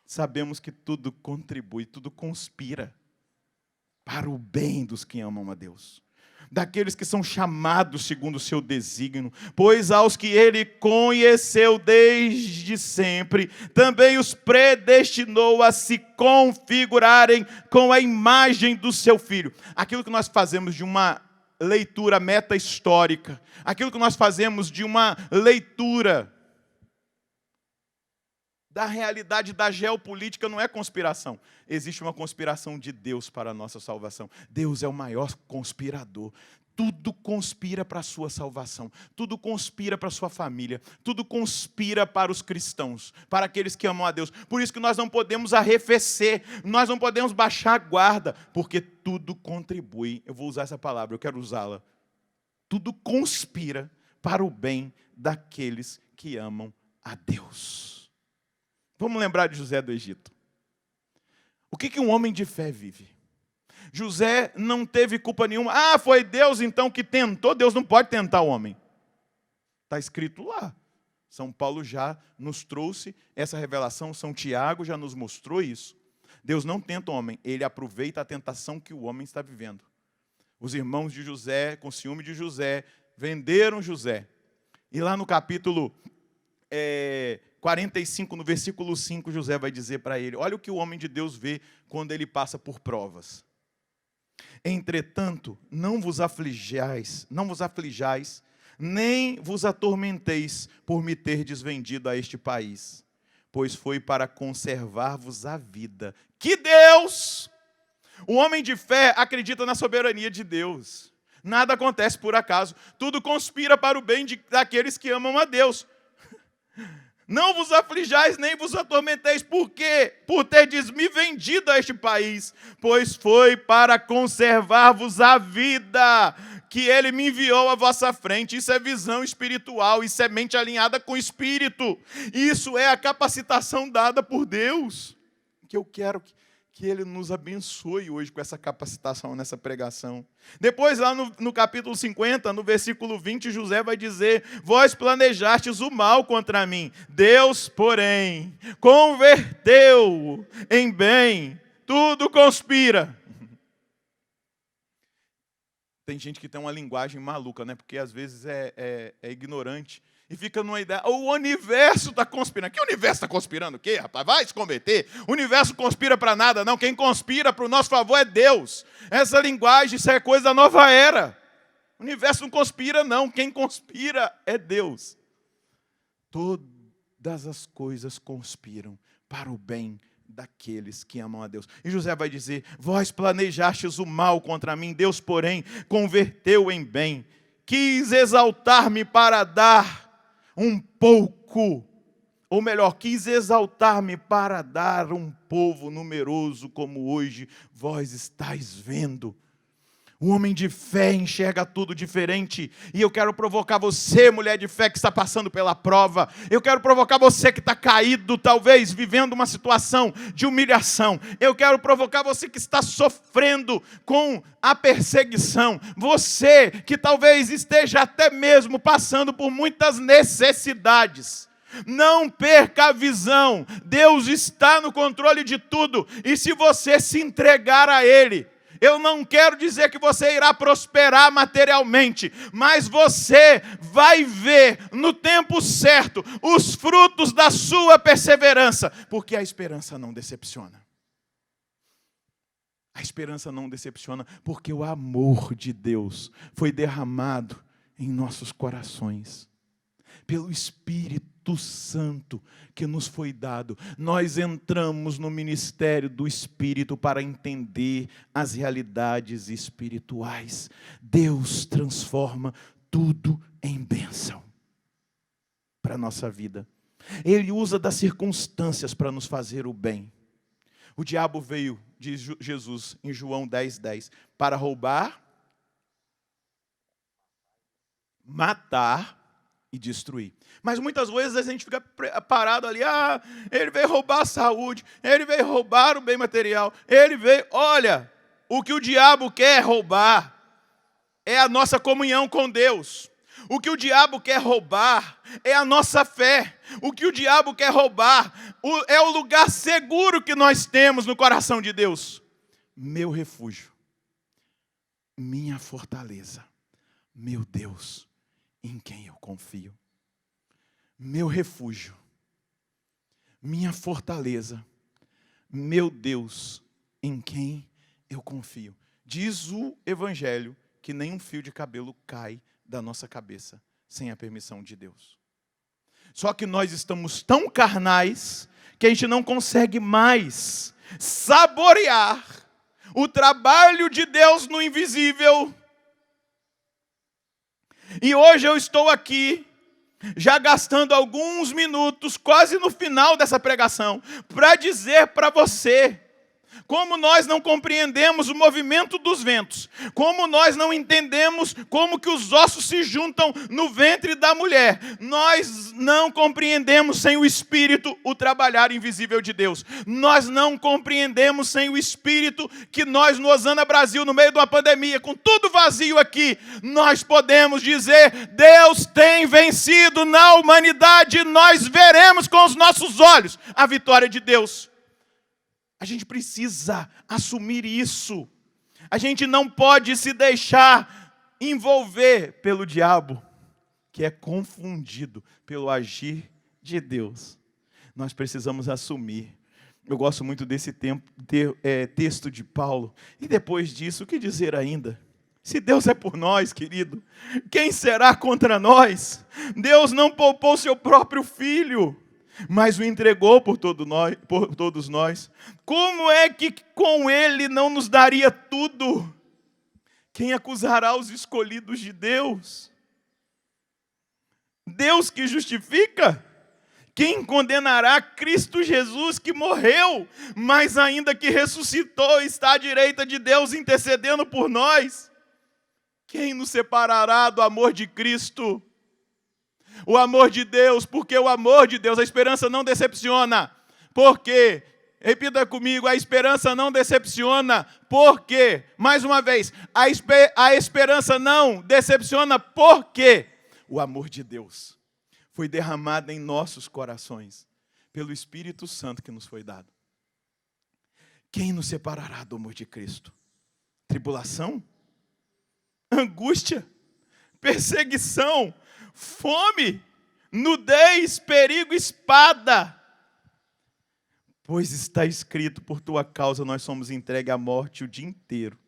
Sabemos que tudo contribui, tudo conspira para o bem dos que amam a Deus. Daqueles que são chamados segundo o seu desígnio. Pois aos que ele conheceu desde sempre, também os predestinou a se configurarem com a imagem do seu Filho. Aquilo que nós fazemos de uma leitura meta-histórica, aquilo que nós fazemos de uma leitura da realidade da geopolítica, não é conspiração. Existe uma conspiração de Deus para a nossa salvação. Deus é o maior conspirador. Tudo conspira para a sua salvação. Tudo conspira para a sua família. Tudo conspira para os cristãos, para aqueles que amam a Deus. Por isso que nós não podemos arrefecer, nós não podemos baixar a guarda, porque tudo contribui. Eu vou usar essa palavra, eu quero usá-la. Tudo conspira para o bem daqueles que amam a Deus. Vamos lembrar de José do Egito. O que um homem de fé vive? José não teve culpa nenhuma. Ah, foi Deus então que tentou. Deus não pode tentar o homem. Está escrito lá. São Paulo já nos trouxe essa revelação. São Tiago já nos mostrou isso. Deus não tenta o homem. Ele aproveita a tentação que o homem está vivendo. Os irmãos de José, com ciúme de José, venderam José. E lá no capítulo 45, no versículo 5, José vai dizer para ele, olha o que o homem de Deus vê quando ele passa por provas. Entretanto, não vos aflijais, nem vos atormenteis por me terdes vendido a este país, pois foi para conservar-vos a vida. Que Deus! O homem de fé acredita na soberania de Deus. Nada acontece por acaso. Tudo conspira para o bem daqueles que amam a Deus. Não vos aflijais, nem vos atormenteis. Por quê? Por terdes me vendido a este país, pois foi para conservar-vos a vida que ele me enviou à vossa frente. Isso é visão espiritual, isso é mente alinhada com o Espírito. Isso é a capacitação dada por Deus, que eu quero que Ele nos abençoe hoje com essa capacitação nessa pregação. Depois, lá no capítulo 50, no versículo 20, José vai dizer, vós planejastes o mal contra mim, Deus, porém, converteu em bem, tudo conspira. Tem gente que tem uma linguagem maluca, né? Porque às vezes é ignorante. E fica numa ideia, o universo está conspirando. Que universo está conspirando o quê, rapaz? Vai se converter. O universo conspira para nada, não. Quem conspira para o nosso favor é Deus. Essa linguagem, isso é coisa da nova era. O universo não conspira, não. Quem conspira é Deus. Todas as coisas conspiram para o bem daqueles que amam a Deus. E José vai dizer, vós planejastes o mal contra mim, Deus, porém, converteu em bem. Quis exaltar-me para dar um pouco, ou melhor, quis exaltar-me para dar um povo numeroso como hoje vós estáis vendo. O homem de fé enxerga tudo diferente. E eu quero provocar você, mulher de fé, que está passando pela prova. Eu quero provocar você que está caído, talvez, vivendo uma situação de humilhação. Eu quero provocar você que está sofrendo com a perseguição. Você que talvez esteja até mesmo passando por muitas necessidades. Não perca a visão. Deus está no controle de tudo. E se você se entregar a Ele, eu não quero dizer que você irá prosperar materialmente, mas você vai ver no tempo certo os frutos da sua perseverança, porque a esperança não decepciona. A esperança não decepciona, porque o amor de Deus foi derramado em nossos corações, pelo Espírito Santo que nos foi dado. Nós entramos no ministério do Espírito para entender as realidades espirituais. Deus transforma tudo em bênção para a nossa vida. Ele usa das circunstâncias para nos fazer o bem. O diabo veio, diz Jesus em João 10:10, para roubar, matar e destruir. Mas muitas vezes a gente fica parado ali, ele veio roubar a saúde, ele veio roubar o bem material, ele veio, olha, o que o diabo quer roubar é a nossa comunhão com Deus. O que o diabo quer roubar é a nossa fé. O que o diabo quer roubar é o lugar seguro que nós temos no coração de Deus. Meu refúgio, minha fortaleza, meu Deus, em quem eu confio. Meu refúgio, minha fortaleza, meu Deus, em quem eu confio. Diz o Evangelho que nenhum fio de cabelo cai da nossa cabeça sem a permissão de Deus. Só que nós estamos tão carnais que a gente não consegue mais saborear o trabalho de Deus no invisível. E hoje eu estou aqui, já gastando alguns minutos, quase no final dessa pregação, para dizer para você como nós não compreendemos o movimento dos ventos, como nós não entendemos como que os ossos se juntam no ventre da mulher. Nós não compreendemos sem o Espírito o trabalhar invisível de Deus. Nós não compreendemos sem o Espírito que nós no Osana Brasil, no meio de uma pandemia, com tudo vazio aqui, nós podemos dizer: Deus tem vencido na humanidade, nós veremos com os nossos olhos a vitória de Deus. A gente precisa assumir isso. A gente não pode se deixar envolver pelo diabo, que é confundido pelo agir de Deus. Nós precisamos assumir. Eu gosto muito desse texto de Paulo. E depois disso, o que dizer ainda? Se Deus é por nós, querido, quem será contra nós? Deus não poupou seu próprio filho, mas o entregou por todos nós. Como é que com ele não nos daria tudo? Quem acusará os escolhidos de Deus? Deus que justifica? Quem condenará Cristo Jesus, que morreu, mas ainda que ressuscitou, está à direita de Deus intercedendo por nós? Quem nos separará do amor de Cristo? O amor de Deus, porque o amor de Deus, a esperança não decepciona. Por quê? Repita comigo, a esperança não decepciona. Por quê? Mais uma vez, a esperança não decepciona porque o amor de Deus foi derramado em nossos corações pelo Espírito Santo que nos foi dado. Quem nos separará do amor de Cristo? Tribulação? Angústia? Perseguição? Fome, nudez, perigo, espada. Pois está escrito: por tua causa nós somos entregues à morte o dia inteiro.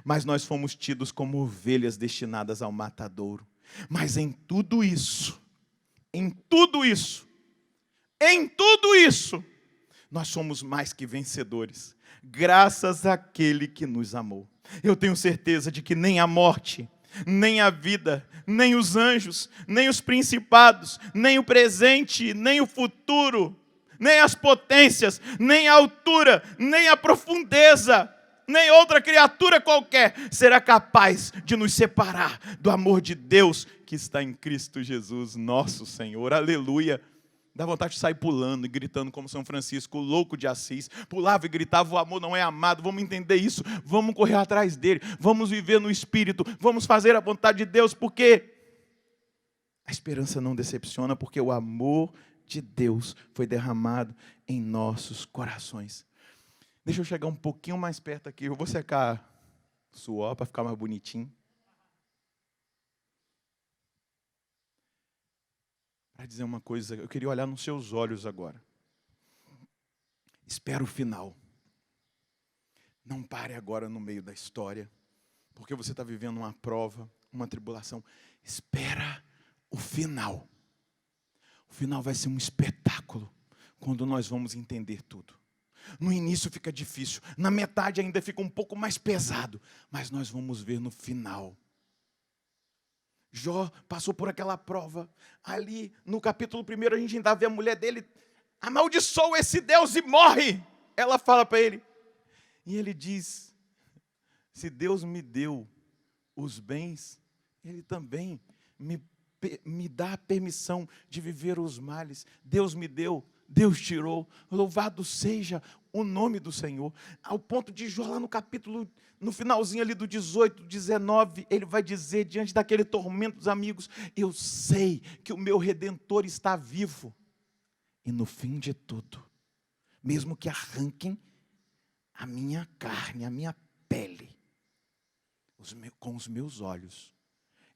Mas nós fomos tidos como ovelhas destinadas ao matadouro. Mas em tudo isso, nós somos mais que vencedores, graças àquele que nos amou. Eu tenho certeza de que nem a morte, nem a vida, nem os anjos, nem os principados, nem o presente, nem o futuro, nem as potências, nem a altura, nem a profundeza, nem outra criatura qualquer será capaz de nos separar do amor de Deus que está em Cristo Jesus, nosso Senhor. Aleluia! Dá vontade de sair pulando e gritando como São Francisco, o louco de Assis. Pulava e gritava: o amor não é amado. Vamos entender isso. Vamos correr atrás dele. Vamos viver no Espírito. Vamos fazer a vontade de Deus. Porque a esperança não decepciona. Porque o amor de Deus foi derramado em nossos corações. Deixa eu chegar um pouquinho mais perto aqui. Eu vou secar o suor para ficar mais bonitinho. Para dizer uma coisa, eu queria olhar nos seus olhos agora. Espera o final. Não pare agora no meio da história, porque você está vivendo uma prova, uma tribulação. Espera o final. O final vai ser um espetáculo, quando nós vamos entender tudo. No início fica difícil, na metade ainda fica um pouco mais pesado, mas nós vamos ver no final. Jó passou por aquela prova. Ali no capítulo 1 a gente ainda vê a mulher dele: amaldiçoa esse Deus e morre. Ela fala para ele. E ele diz: se Deus me deu os bens, Ele também me dá a permissão de viver os males. Deus me deu, Deus tirou. Louvado seja o nome do Senhor. Ao ponto de Jó, lá no capítulo, no finalzinho ali do 18, 19, ele vai dizer, diante daquele tormento dos amigos: eu sei que o meu Redentor está vivo. E no fim de tudo, mesmo que arranquem a minha carne, a minha pele, com os meus olhos,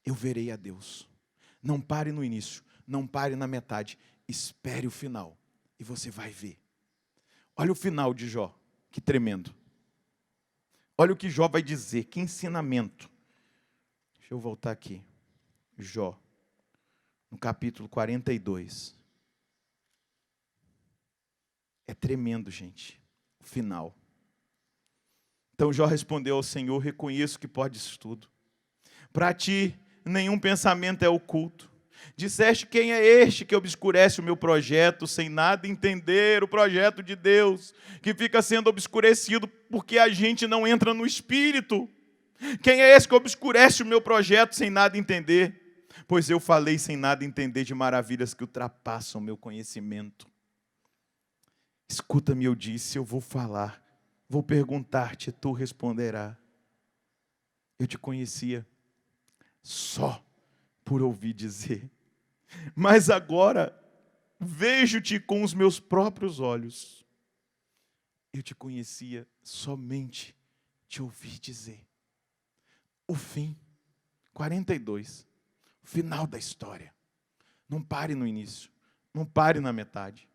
eu verei a Deus. Não pare no início, não pare na metade, espere o final e você vai ver. Olha o final de Jó, que tremendo. Olha o que Jó vai dizer, que ensinamento. Deixa eu voltar aqui. Jó, no capítulo 42. É tremendo, gente, o final. Então Jó respondeu ao Senhor: reconheço que podes tudo. Para ti, nenhum pensamento é oculto. Disseste: quem é este que obscurece o meu projeto, sem nada entender o projeto de Deus, que fica sendo obscurecido porque a gente não entra no Espírito? Quem é esse que obscurece o meu projeto sem nada entender? Pois eu falei sem nada entender de maravilhas que ultrapassam o meu conhecimento. Escuta-me, eu disse, eu vou falar, vou perguntar-te, tu responderás. Eu te conhecia só por ouvir dizer, mas agora vejo-te com os meus próprios olhos. Eu te conhecia somente de ouvir dizer. O fim, 42, o final da história. Não pare no início, não pare na metade.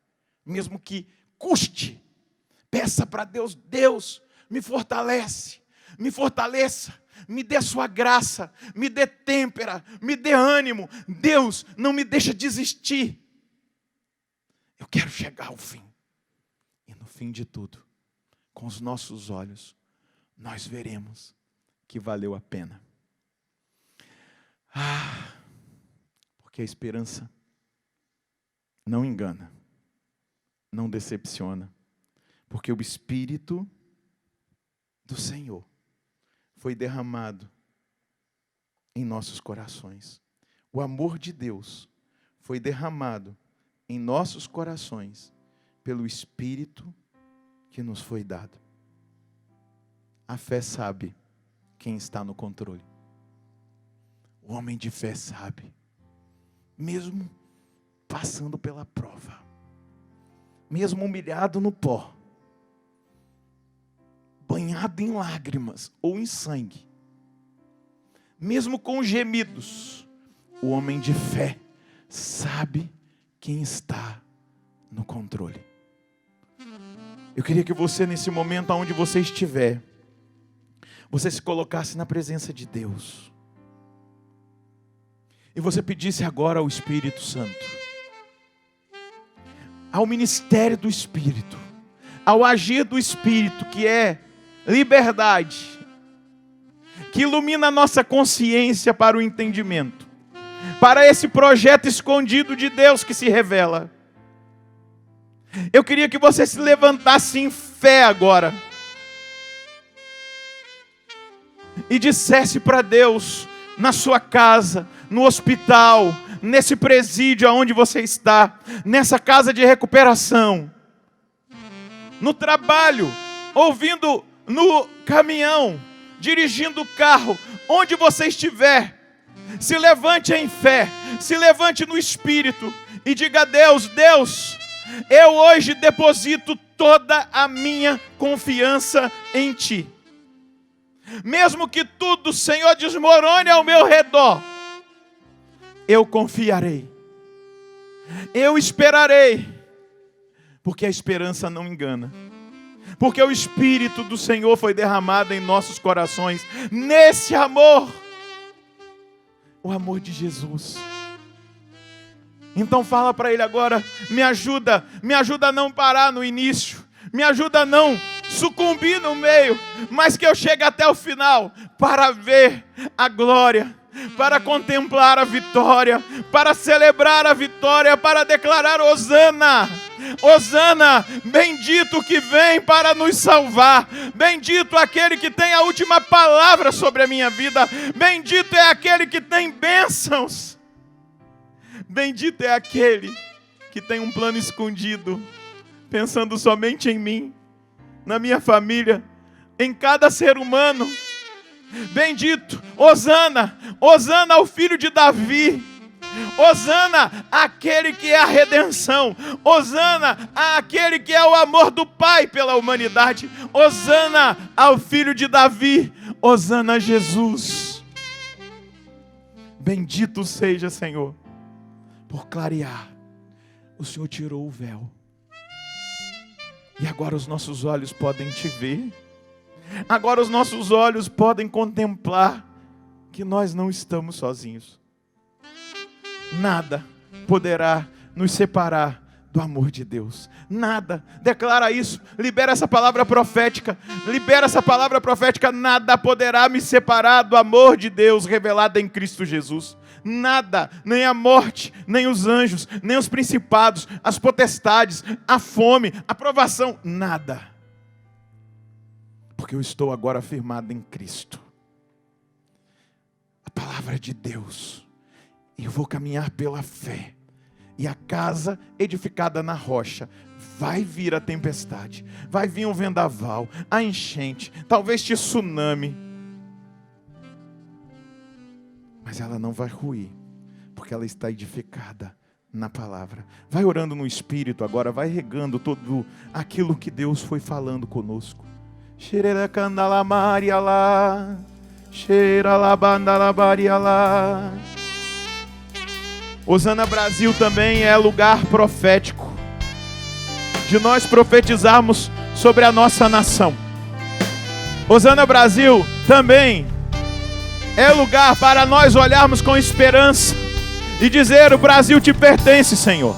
Mesmo que custe, peça para Deus: Deus, me fortalece, me fortaleça, me dê sua graça, me dê têmpera, me dê ânimo. Deus, não me deixa desistir. Eu quero chegar ao fim. E no fim de tudo, com os nossos olhos, nós veremos que valeu a pena. Porque a esperança não engana, não decepciona, porque o Espírito do Senhor foi derramado em nossos corações. O amor de Deus foi derramado em nossos corações pelo Espírito que nos foi dado. A fé sabe quem está no controle. O homem de fé sabe, mesmo passando pela prova, mesmo humilhado no pó, banhado em lágrimas ou em sangue, mesmo com gemidos, o homem de fé sabe quem está no controle. Eu queria que você, nesse momento onde você estiver, você se colocasse na presença de Deus. E você pedisse agora ao Espírito Santo, ao ministério do Espírito, ao agir do Espírito, que é liberdade, que ilumina a nossa consciência para o entendimento, para esse projeto escondido de Deus que se revela. Eu queria que você se levantasse em fé agora e dissesse para Deus, na sua casa, no hospital, nesse presídio aonde você está, nessa casa de recuperação, no trabalho, ouvindo no caminhão, dirigindo o carro, onde você estiver, se levante em fé, se levante no Espírito e diga a Deus: Deus, eu hoje deposito toda a minha confiança em Ti. Mesmo que tudo, Senhor, desmorone ao meu redor, eu confiarei, eu esperarei, porque a esperança não engana, porque o Espírito do Senhor foi derramado em nossos corações, nesse amor, o amor de Jesus. Então fala para Ele agora: me ajuda a não parar no início, me ajuda a não sucumbir no meio, mas que eu chegue até o final, para ver a glória, para contemplar a vitória, para celebrar a vitória, para declarar Hosana, Hosana, bendito que vem para nos salvar, bendito aquele que tem a última palavra sobre a minha vida, bendito é aquele que tem bênçãos, bendito é aquele que tem um plano escondido, pensando somente em mim, na minha família, em cada ser humano. Bendito, Hosana, Hosana ao filho de Davi, Hosana àquele que é a redenção, Hosana àquele que é o amor do Pai pela humanidade, Hosana ao filho de Davi, Hosana a Jesus. Bendito seja, Senhor, por clarear. O Senhor tirou o véu, e agora os nossos olhos podem Te ver. Agora os nossos olhos podem contemplar que nós não estamos sozinhos. Nada poderá nos separar do amor de Deus. Nada. Declara isso. Libera essa palavra profética. Libera essa palavra profética. Nada poderá me separar do amor de Deus revelado em Cristo Jesus. Nada. Nem a morte, nem os anjos, nem os principados, as potestades, a fome, a provação. Nada. Porque eu estou agora firmado em Cristo. A palavra de Deus. E eu vou caminhar pela fé. E a casa edificada na rocha, vai vir a tempestade, vai vir um vendaval, a enchente, talvez tsunami. Mas ela não vai ruir, porque ela está edificada na palavra. Vai orando no Espírito agora, vai regando tudo aquilo que Deus foi falando conosco. Osana Brasil também é lugar profético, de nós profetizarmos sobre a nossa nação. Osana Brasil também é lugar para nós olharmos com esperança e dizer: o Brasil te pertence, Senhor.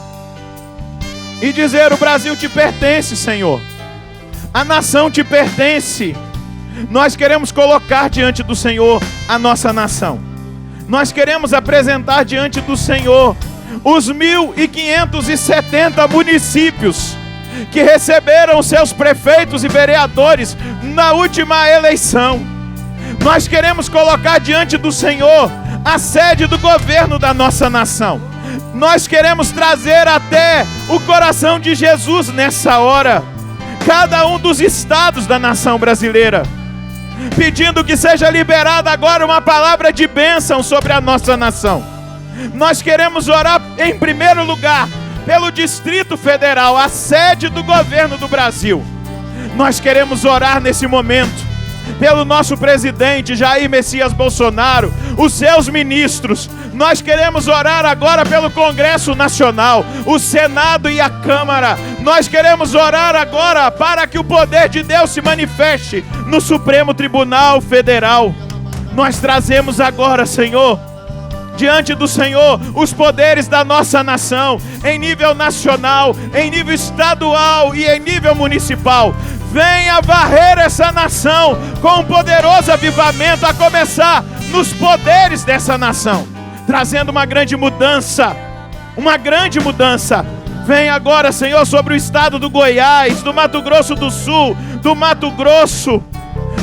E dizer: o Brasil te pertence, Senhor. A nação te pertence. Nós queremos colocar diante do Senhor a nossa nação. Nós queremos apresentar diante do Senhor os 1.570 municípios que receberam seus prefeitos e vereadores na última eleição. Nós queremos colocar diante do Senhor a sede do governo da nossa nação. Nós queremos trazer até o coração de Jesus nessa hora, cada um dos estados da nação brasileira, pedindo que seja liberada agora uma palavra de bênção sobre a nossa nação. Nós queremos orar em primeiro lugar pelo Distrito Federal, a sede do governo do Brasil. Nós queremos orar nesse momento pelo nosso presidente Jair Messias Bolsonaro, os seus ministros. Nós queremos orar agora pelo Congresso Nacional, o Senado e a Câmara. Nós queremos orar agora para que o poder de Deus se manifeste no Supremo Tribunal Federal. Nós trazemos agora, Senhor, diante do Senhor, os poderes da nossa nação, em nível nacional, em nível estadual e em nível municipal. Venha varrer essa nação com um poderoso avivamento, a começar nos poderes dessa nação, trazendo uma grande mudança, uma grande mudança. Vem agora, Senhor, sobre o estado do Goiás, do Mato Grosso do Sul, do Mato Grosso.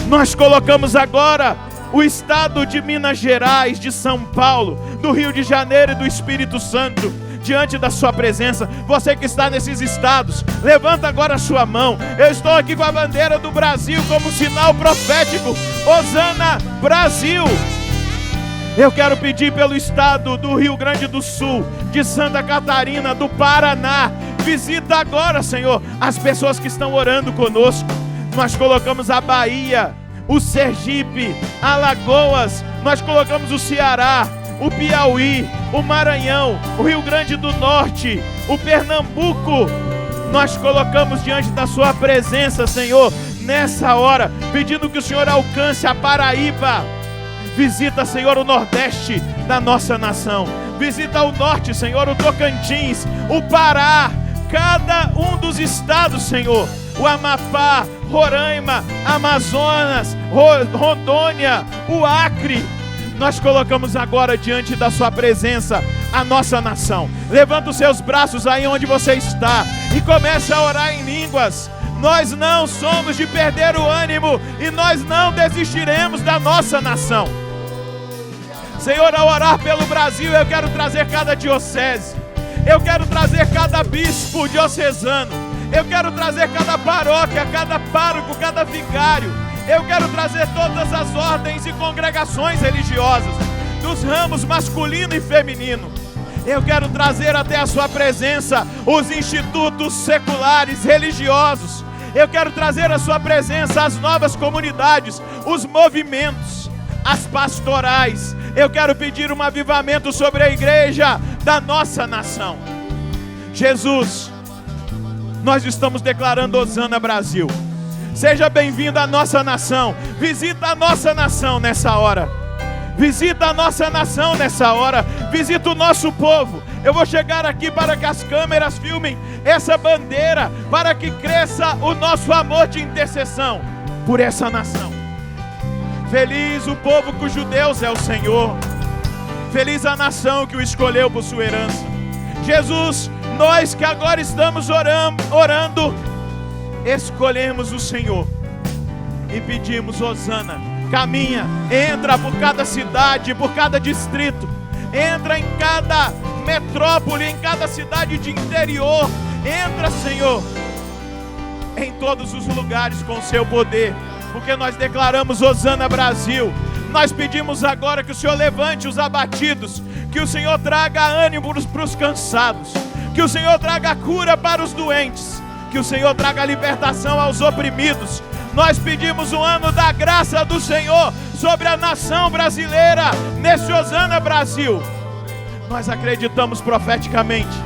Nós colocamos agora o estado de Minas Gerais, de São Paulo, do Rio de Janeiro e do Espírito Santo diante da sua presença. Você que está nesses estados, levanta agora a sua mão. Eu estou aqui com a bandeira do Brasil como sinal profético. Osana Brasil. Eu quero pedir pelo estado do Rio Grande do Sul, de Santa Catarina, do Paraná. Visita agora, Senhor, as pessoas que estão orando conosco. Nós colocamos a Bahia, o Sergipe, Alagoas, nós colocamos o Ceará, o Piauí, o Maranhão, o Rio Grande do Norte, o Pernambuco. Nós colocamos diante da sua presença, Senhor, nessa hora, pedindo que o Senhor alcance a Paraíba. Visita, Senhor, o Nordeste da nossa nação. Visita o Norte, Senhor, o Tocantins, o Pará, cada um dos estados, Senhor. O Amapá, Roraima, Amazonas, Rondônia, o Acre. Nós colocamos agora diante da sua presença a nossa nação. Levanta os seus braços aí onde você está e comece a orar em línguas. Nós não somos de perder o ânimo e nós não desistiremos da nossa nação. Senhor, ao orar pelo Brasil, eu quero trazer cada diocese, eu quero trazer cada bispo diocesano, eu quero trazer cada paróquia, cada pároco, cada vigário. Eu quero trazer todas as ordens e congregações religiosas, dos ramos masculino e feminino. Eu quero trazer até a sua presença os institutos seculares religiosos. Eu quero trazer a sua presença as novas comunidades, os movimentos, as pastorais. Eu quero pedir um avivamento sobre a igreja da nossa nação. Jesus, nós estamos declarando Osana Brasil. Seja bem-vindo à nossa nação. Visita a nossa nação nessa hora. Visita a nossa nação nessa hora. Visita o nosso povo. Eu vou chegar aqui para que as câmeras filmem essa bandeira, para que cresça o nosso amor de intercessão por essa nação. Feliz o povo cujo Deus é o Senhor. Feliz a nação que o escolheu por sua herança. Jesus, nós que agora estamos orando, escolhemos o Senhor e pedimos: Hosana, caminha, entra por cada cidade, por cada distrito, entra em cada metrópole, em cada cidade de interior, entra, Senhor, em todos os lugares com o seu poder, porque nós declaramos: Hosana Brasil. Nós pedimos agora que o Senhor levante os abatidos, que o Senhor traga ânimo para os cansados, que o Senhor traga cura para os doentes, que o Senhor traga libertação aos oprimidos. Nós pedimos o ano da graça do Senhor sobre a nação brasileira, nesse Hosana Brasil. Nós acreditamos profeticamente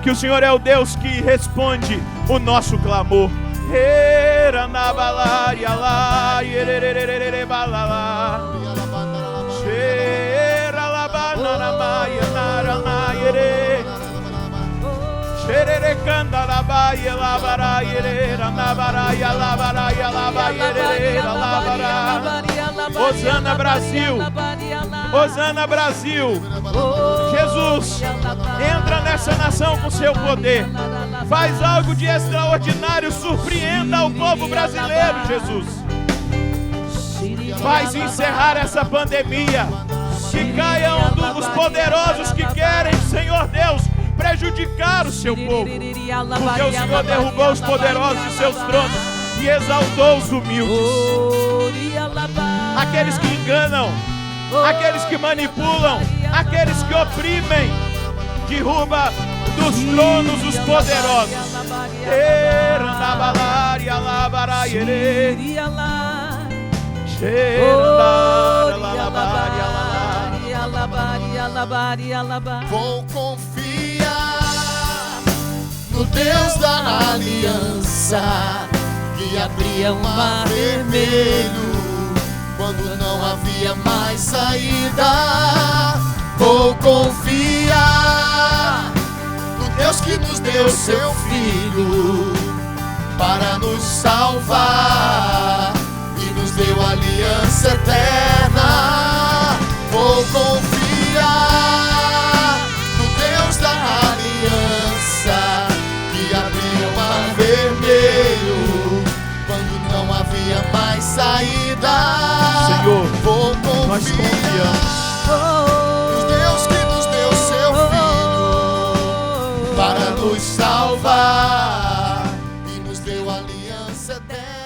que o Senhor é o Deus que responde o nosso clamor. Hosana Brasil, Hosana Brasil. Jesus, entra nessa nação com seu poder, faz algo de extraordinário, surpreenda o povo brasileiro, Jesus. Faz encerrar essa pandemia, que caiam os poderosos que querem, Senhor Deus, prejudicar o seu povo, porque o Senhor derrubou os poderosos de seus tronos e exaltou os humildes. Aqueles que enganam, aqueles que manipulam, aqueles que oprimem, derruba dos tronos os poderosos. Vou confiar no Deus da aliança, que abria o mar vermelho quando não havia mais saída. Vou confiar no Deus que nos deu seu Filho para nos salvar e nos deu aliança eterna. Vou confiar no Deus da aliança, que abriu o mar vermelho quando não havia mais saída. Senhor, vou confiar nós confiamos no Deus que nos deu seu Filho para nos salvar e nos deu aliança eterna.